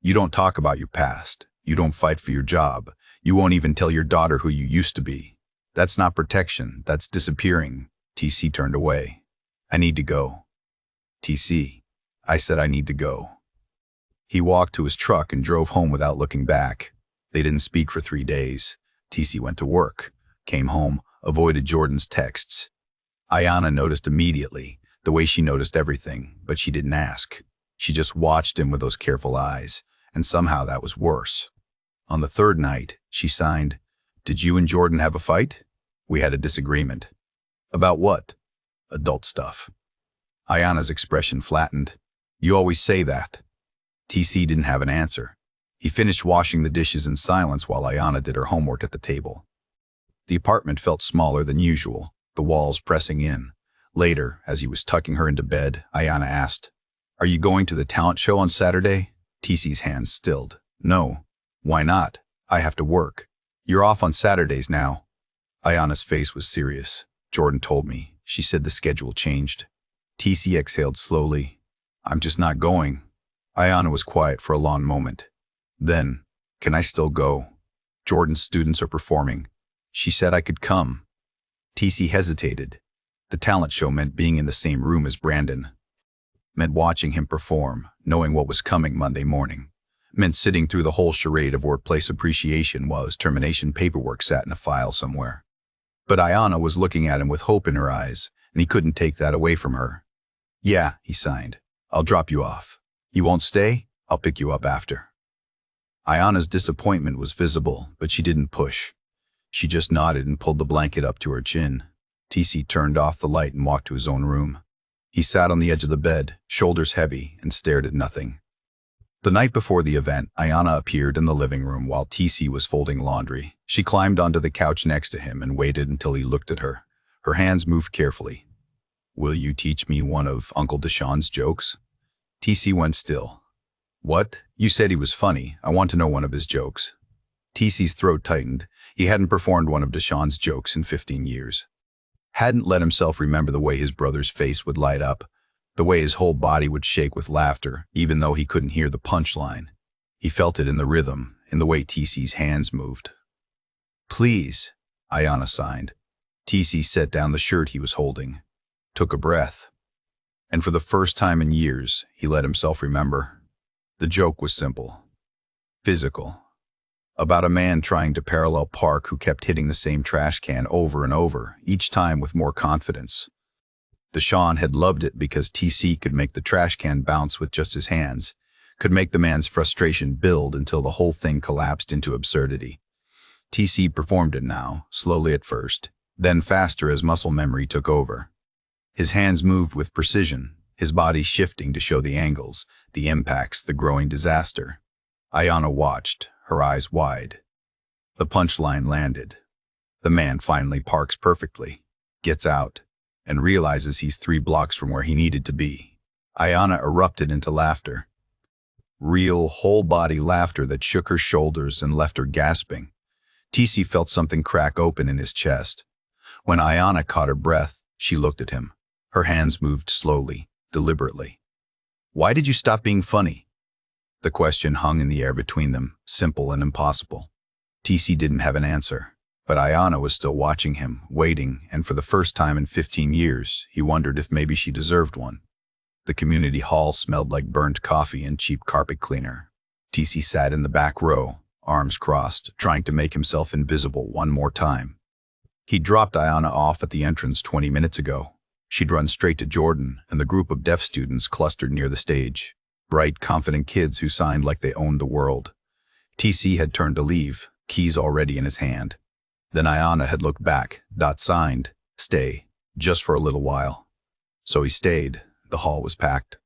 You don't talk about your past. You don't fight for your job. You won't even tell your daughter who you used to be. That's not protection. That's disappearing. TC turned away. I need to go. TC, I said I need to go. He walked to his truck and drove home without looking back. They didn't speak for 3 days. TC went to work, came home, avoided Jordan's texts. Ayana noticed immediately, the way she noticed everything, but she didn't ask. She just watched him with those careful eyes, and somehow that was worse. On the third night, she signed, Did you and Jordan have a fight? We had a disagreement. About what? Adult stuff. Ayana's expression flattened. You always say that. TC didn't have an answer. He finished washing the dishes in silence while Ayana did her homework at the table. The apartment felt smaller than usual, the walls pressing in. Later, as he was tucking her into bed, Ayana asked, Are you going to the talent show on Saturday? TC's hands stilled. No. Why not? I have to work. You're off on Saturdays now. Ayana's face was serious. Jordan told me. She said the schedule changed. TC exhaled slowly. I'm just not going. Ayana was quiet for a long moment. Then, can I still go? Jordan's students are performing. She said I could come. TC hesitated. The talent show meant being in the same room as Brandon. Meant watching him perform, knowing what was coming Monday morning. Meant sitting through the whole charade of workplace appreciation while his termination paperwork sat in a file somewhere. But Ayana was looking at him with hope in her eyes, and he couldn't take that away from her. Yeah, he signed. I'll drop you off. You won't stay? I'll pick you up after. Ayana's disappointment was visible, but she didn't push. She just nodded and pulled the blanket up to her chin. TC turned off the light and walked to his own room. He sat on the edge of the bed, shoulders heavy, and stared at nothing. The night before the event, Ayana appeared in the living room while TC was folding laundry. She climbed onto the couch next to him and waited until he looked at her. Her hands moved carefully. Will you teach me one of Uncle Deshaun's jokes? TC went still. What? You said he was funny. I want to know one of his jokes. TC's throat tightened. He hadn't performed one of Deshaun's jokes in 15 years. Hadn't let himself remember the way his brother's face would light up, the way his whole body would shake with laughter, even though he couldn't hear the punchline. He felt it in the rhythm, in the way TC's hands moved. Please, Ayanna signed. TC set down the shirt he was holding, took a breath, and for the first time in years, he let himself remember. The joke was simple, physical, about a man trying to parallel park who kept hitting the same trash can over and over, each time with more confidence. Deshaun had loved it because TC could make the trash can bounce with just his hands, could make the man's frustration build until the whole thing collapsed into absurdity. TC performed it now, slowly at first, then faster as muscle memory took over. His hands moved with precision, his body shifting to show the angles, the impacts, the growing disaster. Ayanna watched, her eyes wide. The punchline landed. The man finally parks perfectly, gets out, and realizes he's 3 blocks from where he needed to be. Ayanna erupted into laughter. Real, whole-body laughter that shook her shoulders and left her gasping. TC felt something crack open in his chest. When Ayanna caught her breath, she looked at him. Her hands moved slowly, deliberately. Why did you stop being funny? The question hung in the air between them, simple and impossible. TC didn't have an answer, but Ayanna was still watching him, waiting, and for the first time in 15 years, he wondered if maybe she deserved one. The community hall smelled like burnt coffee and cheap carpet cleaner. TC sat in the back row, arms crossed, trying to make himself invisible one more time. He'd dropped Ayanna off at the entrance 20 minutes ago. She'd run straight to Jordan and the group of deaf students clustered near the stage. Bright, confident kids who signed like they owned the world. TC had turned to leave, keys already in his hand. Then Ayanna had looked back, signed, stay, just for a little while. So he stayed. The hall was packed.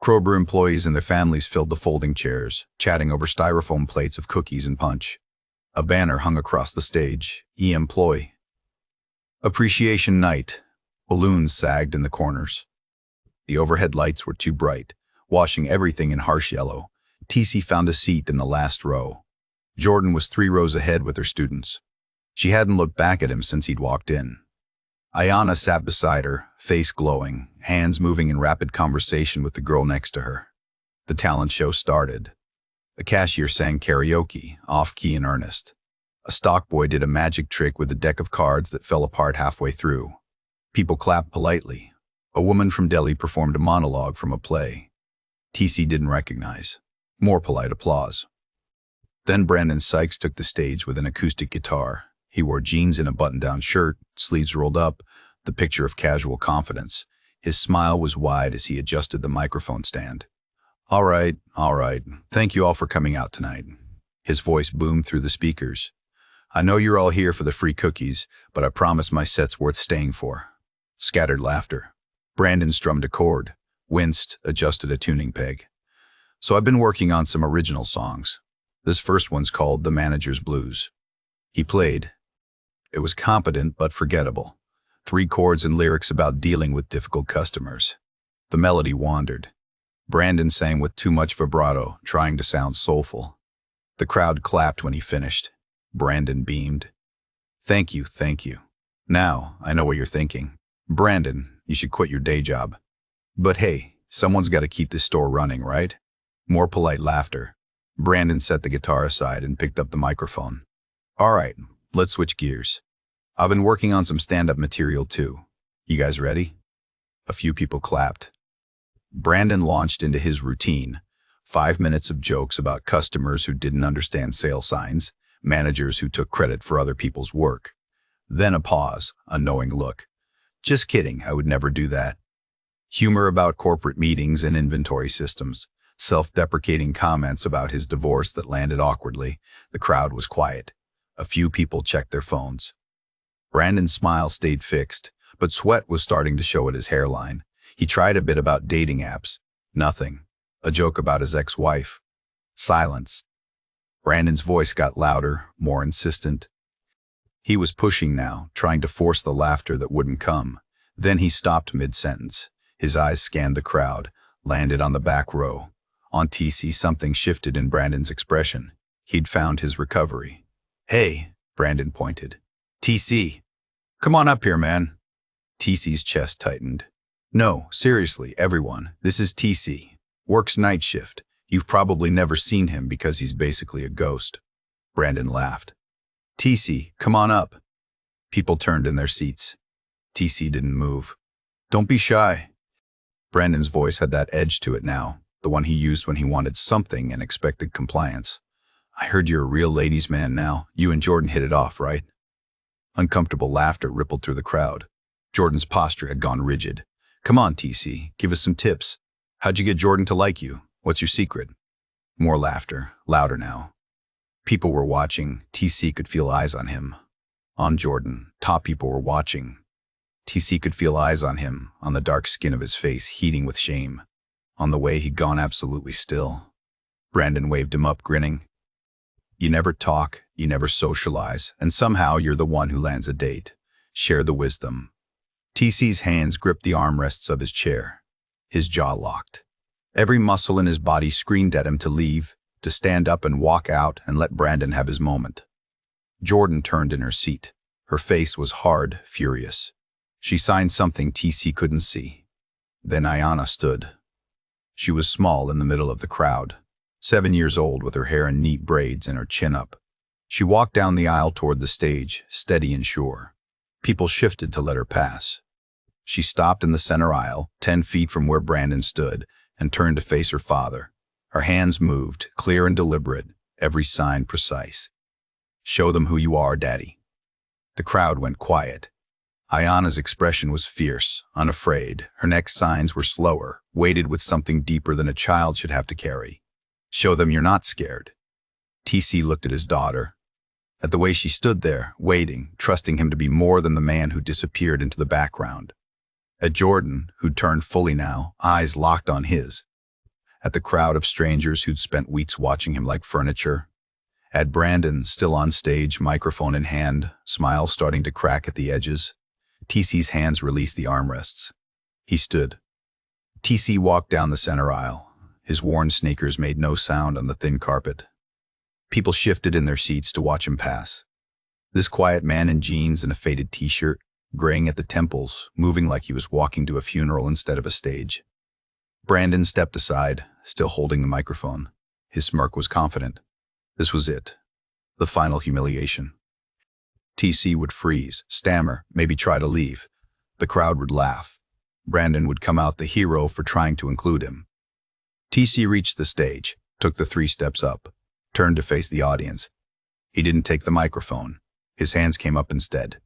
Kroger employees and their families filled the folding chairs, chatting over styrofoam plates of cookies and punch. A banner hung across the stage, E-Employ. Appreciation Night. Balloons sagged in the corners. The overhead lights were too bright, washing everything in harsh yellow. TC found a seat in the last row. Jordan was 3 rows ahead with her students. She hadn't looked back at him since he'd walked in. Ayanna sat beside her, face glowing, hands moving in rapid conversation with the girl next to her. The talent show started. A cashier sang karaoke, off-key in earnest. A stock boy did a magic trick with a deck of cards that fell apart halfway through. People clapped politely. A woman from Delhi performed a monologue from a play. TC didn't recognize. More polite applause. Then Brandon Sykes took the stage with an acoustic guitar. He wore jeans and a button-down shirt, sleeves rolled up, the picture of casual confidence. His smile was wide as he adjusted the microphone stand. All right. Thank you all for coming out tonight. His voice boomed through the speakers. I know you're all here for the free cookies, but I promise my set's worth staying for. Scattered laughter. Brandon strummed a chord, winced, adjusted a tuning peg. So I've been working on some original songs. This first one's called The Manager's Blues. He played. It was competent but forgettable. 3 chords and lyrics about dealing with difficult customers. The melody wandered. Brandon sang with too much vibrato, trying to sound soulful. The crowd clapped when he finished. Brandon beamed. Thank you. Now, I know what you're thinking. Brandon, you should quit your day job. But hey, someone's got to keep this store running, right? More polite laughter. Brandon set the guitar aside and picked up the microphone. All right, let's switch gears. I've been working on some stand-up material too. You guys ready? A few people clapped. Brandon launched into his routine. 5 minutes of jokes about customers who didn't understand sale signs, managers who took credit for other people's work. Then a pause, a knowing look. Just kidding, I would never do that. Humor about corporate meetings and inventory systems. Self-deprecating comments about his divorce that landed awkwardly. The crowd was quiet. A few people checked their phones. Brandon's smile stayed fixed, but sweat was starting to show at his hairline. He tried a bit about dating apps. Nothing. A joke about his ex-wife. Silence. Brandon's voice got louder, more insistent. He was pushing now, trying to force the laughter that wouldn't come. Then he stopped mid-sentence. His eyes scanned the crowd, landed on the back row. On TC, something shifted in Brandon's expression. He'd found his recovery. "Hey," Brandon pointed. "TC, come on up here, man." TC's chest tightened. "No, seriously, everyone, this is TC. Works night shift. You've probably never seen him because he's basically a ghost." Brandon laughed. "TC, come on up." People turned in their seats. TC didn't move. "Don't be shy." Brandon's voice had that edge to it now, the one he used when he wanted something and expected compliance. "I heard you're a real ladies' man now. You and Jordan hit it off, right?" Uncomfortable laughter rippled through the crowd. Jordan's posture had gone rigid. "Come on, TC, give us some tips. How'd you get Jordan to like you? What's your secret?" More laughter, louder now. People were watching. TC could feel eyes on him. On Jordan, top people were watching. TC could feel eyes on him, on the dark skin of his face heating with shame, on the way he'd gone absolutely still. Brandon waved him up, grinning. "You never talk, you never socialize, and somehow you're the one who lands a date. Share the wisdom." TC's hands gripped the armrests of his chair. His jaw locked. Every muscle in his body screamed at him to leave, to stand up and walk out and let Brandon have his moment. Jordan turned in her seat. Her face was hard, furious. She signed something TC couldn't see. Then Ayanna stood. She was small in the middle of the crowd, 7 years old with her hair in neat braids and her chin up. She walked down the aisle toward the stage, steady and sure. People shifted to let her pass. She stopped in the center aisle, 10 feet from where Brandon stood, and turned to face her father. Her hands moved, clear and deliberate, every sign precise. "Show them who you are, Daddy." The crowd went quiet. Ayanna's expression was fierce, unafraid. Her next signs were slower, weighted with something deeper than a child should have to carry. "Show them you're not scared." TC looked at his daughter, at the way she stood there, waiting, trusting him to be more than the man who disappeared into the background. At Jordan, who'd turned fully now, eyes locked on his. At the crowd of strangers who'd spent weeks watching him like furniture. At Brandon, still on stage, microphone in hand, smile starting to crack at the edges. TC's hands released the armrests. He stood. TC walked down the center aisle. His worn sneakers made no sound on the thin carpet. People shifted in their seats to watch him pass. This quiet man in jeans and a faded t-shirt, graying at the temples, moving like he was walking to a funeral instead of a stage. Brandon stepped aside, still holding the microphone. His smirk was confident. This was it. The final humiliation. TC would freeze, stammer, maybe try to leave. The crowd would laugh. Brandon would come out the hero for trying to include him. TC reached the stage, took the 3 steps up, turned to face the audience. He didn't take the microphone. His hands came up instead.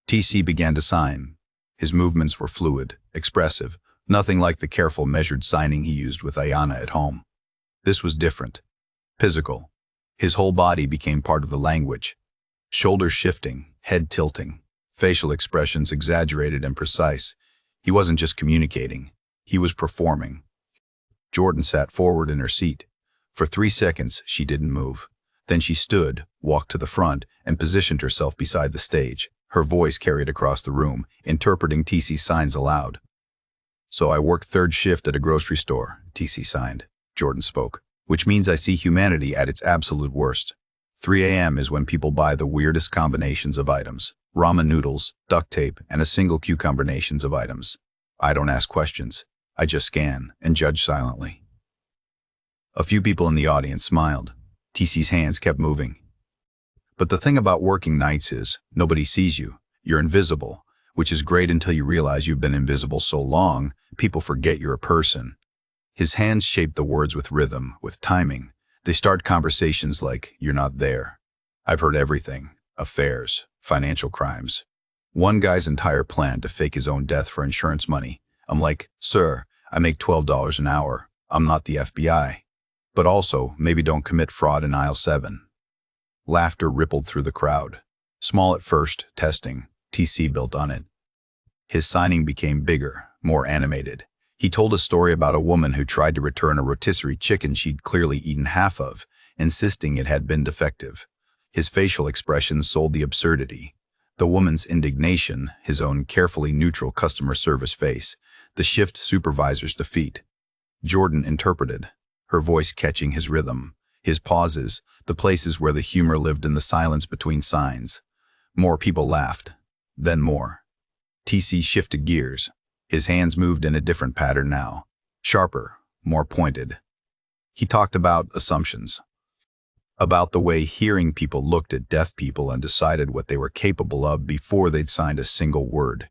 TC began to sign. His movements were fluid, expressive, nothing like the careful, measured signing he used with Ayanna at home. This was different. Physical. His whole body became part of the language. Shoulders shifting, head tilting, facial expressions exaggerated and precise. He wasn't just communicating, he was performing. Jordan sat forward in her seat. For 3 seconds, she didn't move. Then she stood, walked to the front, and positioned herself beside the stage. Her voice carried across the room, interpreting TC's signs aloud. "So I work 3rd shift at a grocery store," TC signed. Jordan spoke. "Which means I see humanity at its absolute worst. 3 a.m. is when people buy the weirdest combinations of items. Ramen noodles, duct tape, and a single cucumber combinations of items. I don't ask questions. I just scan and judge silently." A few people in the audience smiled. TC's hands kept moving. "But the thing about working nights is, nobody sees you. You're invisible, which is great until you realize you've been invisible so long, people forget you're a person." His hands shaped the words with rhythm, with timing. They start conversations like, "You're not there. I've heard everything. Affairs, financial crimes. One guy's entire plan to fake his own death for insurance money. I'm like, sir, I make $12 an hour. I'm not the FBI. But also, maybe don't commit fraud in aisle 7. Laughter rippled through the crowd. Small at first, testing. TC built on it. His signing became bigger, more animated. He told a story about a woman who tried to return a rotisserie chicken she'd clearly eaten half of, insisting it had been defective. His facial expressions sold the absurdity. The woman's indignation, his own carefully neutral customer service face, the shift supervisor's defeat. Jordan interpreted, her voice catching his rhythm, his pauses, the places where the humor lived in the silence between signs. More people laughed. Then more. TC shifted gears. His hands moved in a different pattern now. Sharper, more pointed. He talked about assumptions. About the way hearing people looked at deaf people and decided what they were capable of before they'd signed a single word.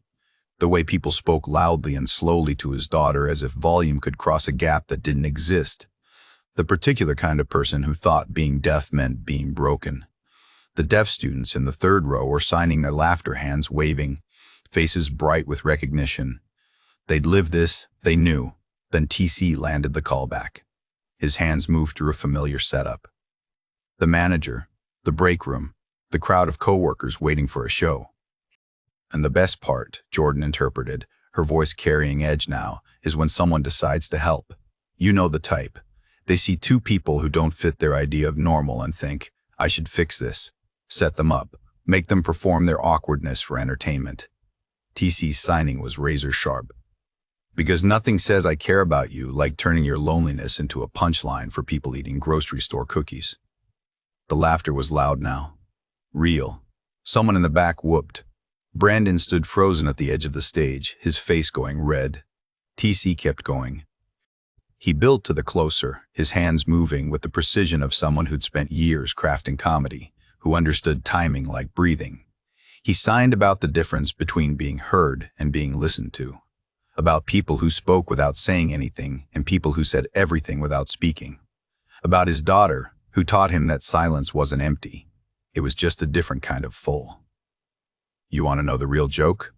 The way people spoke loudly and slowly to his daughter as if volume could cross a gap that didn't exist. The particular kind of person who thought being deaf meant being broken. The deaf students in the third row were signing their laughter, hands waving, faces bright with recognition. They'd lived this, they knew. Then TC landed the callback. His hands moved through a familiar setup. The manager, the break room, the crowd of coworkers waiting for a show. And the best part, Jordan interpreted, her voice carrying edge now, is when someone decides to help. You know the type. They see two people who don't fit their idea of normal and think, I should fix this. Set them up. Make them perform their awkwardness for entertainment. TC's signing was razor sharp. Because nothing says I care about you like turning your loneliness into a punchline for people eating grocery store cookies. The laughter was loud now. Real. Someone in the back whooped. Brandon stood frozen at the edge of the stage, his face going red. TC kept going. He built to the closer, his hands moving with the precision of someone who'd spent years crafting comedy, who understood timing like breathing. He signed about the difference between being heard and being listened to. About people who spoke without saying anything and people who said everything without speaking. About his daughter, who taught him that silence wasn't empty. It was just a different kind of full. You want to know the real joke?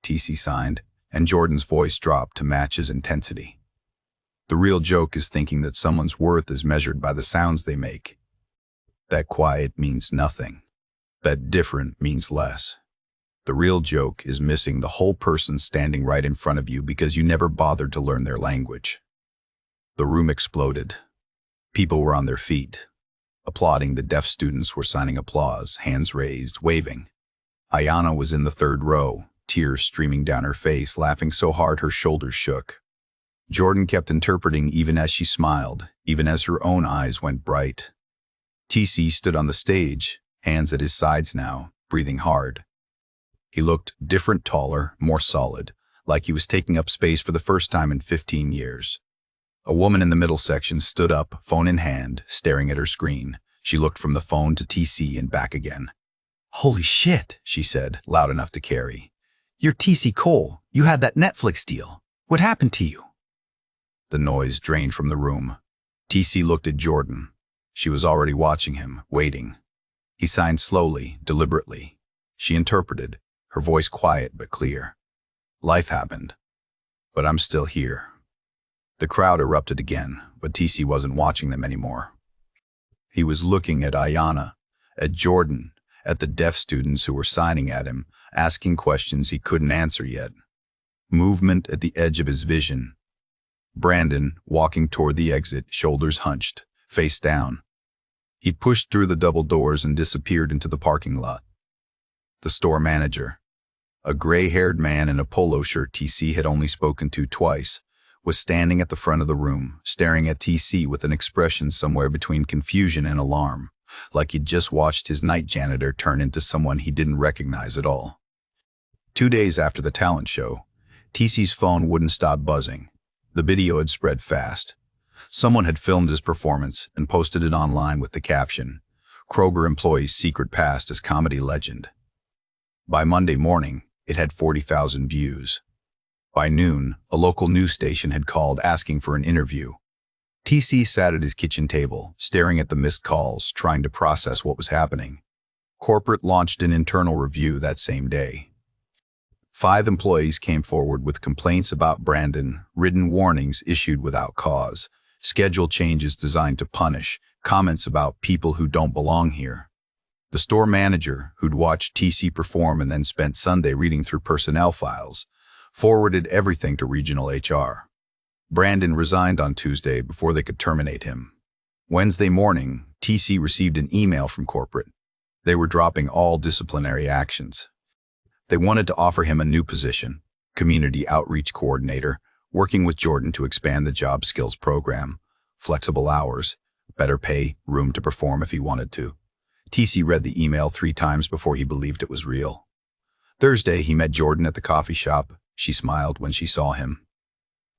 TC signed, and Jordan's voice dropped to match his intensity. The real joke is thinking that someone's worth is measured by the sounds they make. That quiet means nothing. That different means less. The real joke is missing the whole person standing right in front of you because you never bothered to learn their language. The room exploded. People were on their feet. Applauding, the deaf students were signing applause, hands raised, waving. Ayana was in the third row, tears streaming down her face, laughing so hard her shoulders shook. Jordan kept interpreting even as she smiled, even as her own eyes went bright. TC stood on the stage, hands at his sides now, breathing hard. He looked different, taller, more solid, like he was taking up space for the first time in 15 years. A woman in the middle section stood up, phone in hand, staring at her screen. She looked from the phone to TC and back again. Holy shit, she said, loud enough to carry. You're TC Cole. You had that Netflix deal. What happened to you? The noise drained from the room. TC looked at Jordan. She was already watching him, waiting. He signed slowly, deliberately. She interpreted, her voice quiet but clear. Life happened. But I'm still here. The crowd erupted again, but TC wasn't watching them anymore. He was looking at Ayana, at Jordan, at the deaf students who were signing at him, asking questions he couldn't answer yet. Movement at the edge of his vision. Brandon, walking toward the exit, shoulders hunched, face down. He pushed through the double doors and disappeared into the parking lot. The store manager, a gray-haired man in a polo shirt TC had only spoken to twice, was standing at the front of the room, staring at TC with an expression somewhere between confusion and alarm, like he'd just watched his night janitor turn into someone he didn't recognize at all. 2 days after the talent show, TC's phone wouldn't stop buzzing. The video had spread fast. Someone had filmed his performance and posted it online with the caption, Kroger employee's secret past as comedy legend. By Monday morning, it had 40,000 views. By noon, a local news station had called asking for an interview. TC sat at his kitchen table, staring at the missed calls, trying to process what was happening. Corporate launched an internal review that same day. 5 employees came forward with complaints about Brandon, written warnings issued without cause, schedule changes designed to punish, comments about people who don't belong here. The store manager, who'd watched TC perform and then spent Sunday reading through personnel files, forwarded everything to regional HR. Brandon resigned on Tuesday before they could terminate him. Wednesday morning, TC received an email from corporate. They were dropping all disciplinary actions. They wanted to offer him a new position, community outreach coordinator, working with Jordan to expand the job skills program, flexible hours, better pay, room to perform if he wanted to. TC read the email 3 times before he believed it was real. Thursday, he met Jordan at the coffee shop. She smiled when she saw him.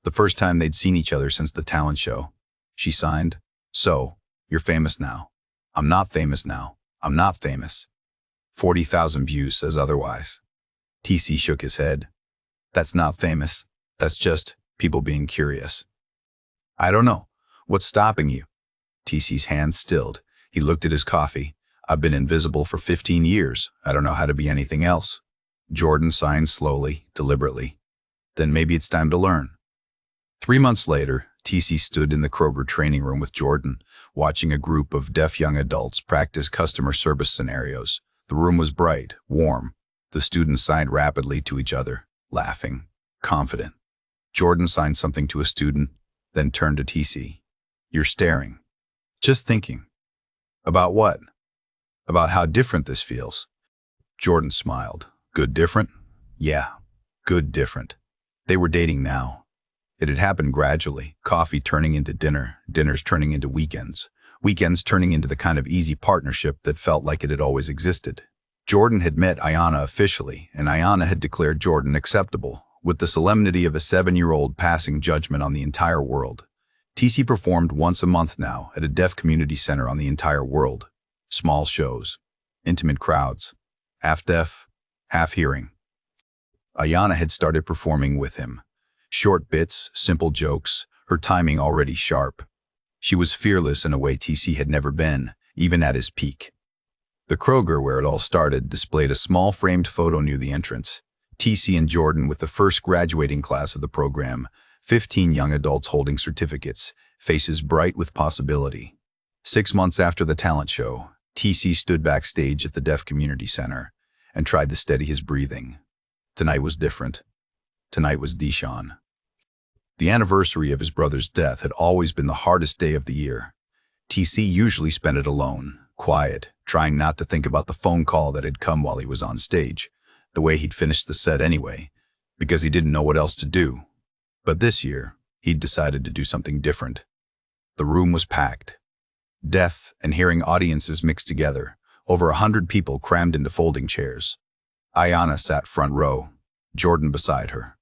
The first time they'd seen each other since the talent show. She signed, "So, you're famous now." "I'm not famous now. I'm not famous." 40,000 views says otherwise. TC shook his head. "That's not famous. That's just people being curious." "I don't know. What's stopping you?" TC's hand stilled. He looked at his coffee. "I've been invisible for 15 years. I don't know how to be anything else." Jordan signed slowly, deliberately. "Then maybe it's time to learn." 3 months later, TC stood in the Kroger training room with Jordan, watching a group of deaf young adults practice customer service scenarios. The room was bright, warm. The students signed rapidly to each other, laughing, confident. Jordan signed something to a student, then turned to TC. "You're staring." "Just thinking." "About what?" "About how different this feels." Jordan smiled. "Good different?" "Yeah, good different." They were dating now. It had happened gradually, coffee turning into dinner, dinners turning into weekends, weekends turning into the kind of easy partnership that felt like it had always existed. Jordan had met Ayanna officially, and Ayanna had declared Jordan acceptable, with the solemnity of a 7-year-old passing judgment on the entire world. TC performed once a month now at a deaf community center on the entire world. Small shows, intimate crowds, half deaf, half hearing. Ayanna had started performing with him. Short bits, simple jokes, her timing already sharp. She was fearless in a way TC had never been, even at his peak. The Kroger, where it all started, displayed a small framed photo near the entrance. TC and Jordan with the first graduating class of the program, 15 young adults holding certificates, faces bright with possibility. 6 months after the talent show, TC stood backstage at the Deaf Community Center and tried to steady his breathing. Tonight was different. Tonight was Deshaun. The anniversary of his brother's death had always been the hardest day of the year. TC usually spent it alone, quiet, trying not to think about the phone call that had come while he was on stage, the way he'd finished the set anyway, because he didn't know what else to do. But this year, he'd decided to do something different. The room was packed. Deaf and hearing audiences mixed together, over 100 people crammed into folding chairs. Ayanna sat front row, Jordan beside her.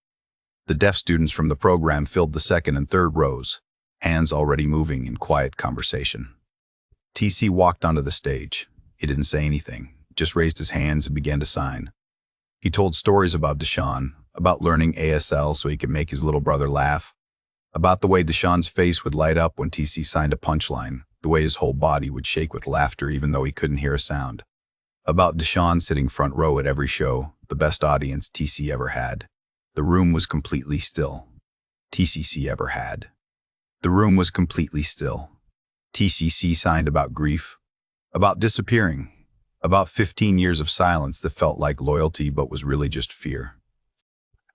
The deaf students from the program filled the second and third rows, hands already moving in quiet conversation. TC walked onto the stage. He didn't say anything, just raised his hands and began to sign. He told stories about Deshaun, about learning ASL so he could make his little brother laugh, about the way Deshaun's face would light up when TC signed a punchline, the way his whole body would shake with laughter even though he couldn't hear a sound. About Deshaun sitting front row at every show, the best audience TC ever had. The room was completely still. TCC ever had. The room was completely still. TCC signed about grief, about disappearing, about 15 years of silence that felt like loyalty but was really just fear.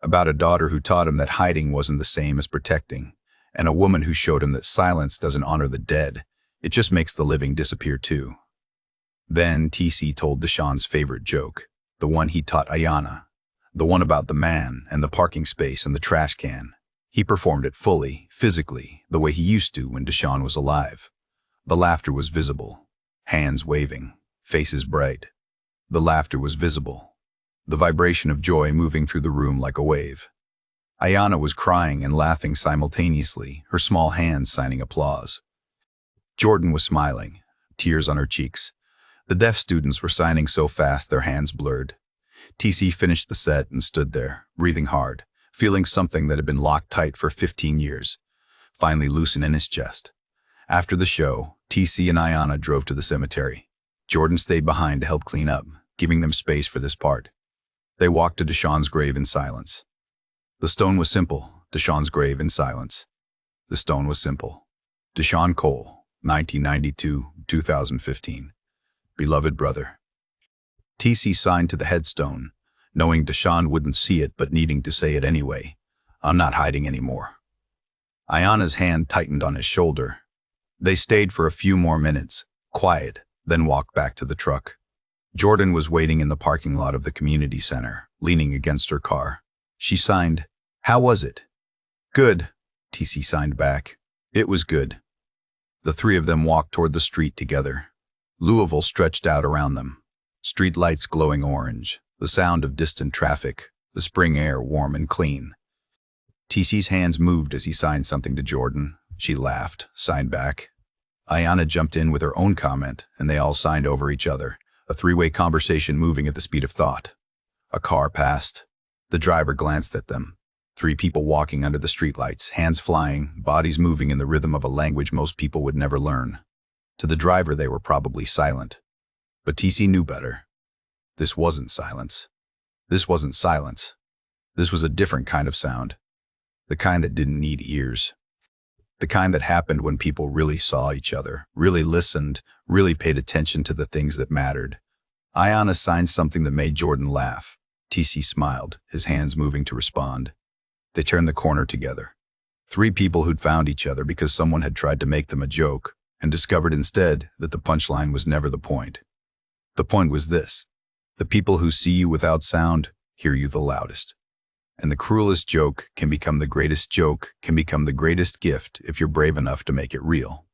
About a daughter who taught him that hiding wasn't the same as protecting, and a woman who showed him that silence doesn't honor the dead, it just makes the living disappear too. Then TC told Deshaun's favorite joke, the one he taught Ayanna, the one about the man and the parking space and the trash can. He performed it fully, physically, the way he used to when Deshaun was alive. The laughter was visible, hands waving, faces bright. The laughter was visible, the vibration of joy moving through the room like a wave. Ayanna was crying and laughing simultaneously, her small hands signing applause. Jordan was smiling, tears on her cheeks. The deaf students were signing so fast their hands blurred. TC finished the set and stood there, breathing hard, feeling something that had been locked tight for 15 years, finally loosen in his chest. After the show, TC and Ayanna drove to the cemetery. Jordan stayed behind to help clean up, giving them space for this part. They walked to Deshaun's grave in silence. The stone was simple, Deshaun's grave in silence. The stone was simple. Deshaun Cole, 1992-2015. Beloved brother. TC signed to the headstone, knowing Deshaun wouldn't see it but needing to say it anyway. I'm not hiding anymore. Ayanna's hand tightened on his shoulder. They stayed for a few more minutes, quiet, then walked back to the truck. Jordan was waiting in the parking lot of the community center, leaning against her car. She signed, "How was it?" "Good," TC signed back. "It was good." The three of them walked toward the street together. Louisville stretched out around them. Street lights glowing orange, the sound of distant traffic, the spring air warm and clean. TC's hands moved as he signed something to Jordan. She laughed, signed back. Ayanna jumped in with her own comment, and they all signed over each other, a three-way conversation moving at the speed of thought. A car passed. The driver glanced at them. Three people walking under the streetlights, hands flying, bodies moving in the rhythm of a language most people would never learn. To the driver, they were probably silent. But TC knew better. This wasn't silence. This wasn't silence. This was a different kind of sound. The kind that didn't need ears. The kind that happened when people really saw each other, really listened, really paid attention to the things that mattered. Ayanna signed something that made Jordan laugh. TC smiled, his hands moving to respond. They turned the corner together. Three people who'd found each other because someone had tried to make them a joke, and discovered instead that the punchline was never the point. The point was this: the people who see you without sound hear you the loudest. And the cruelest joke can become the greatest gift if you're brave enough to make it real.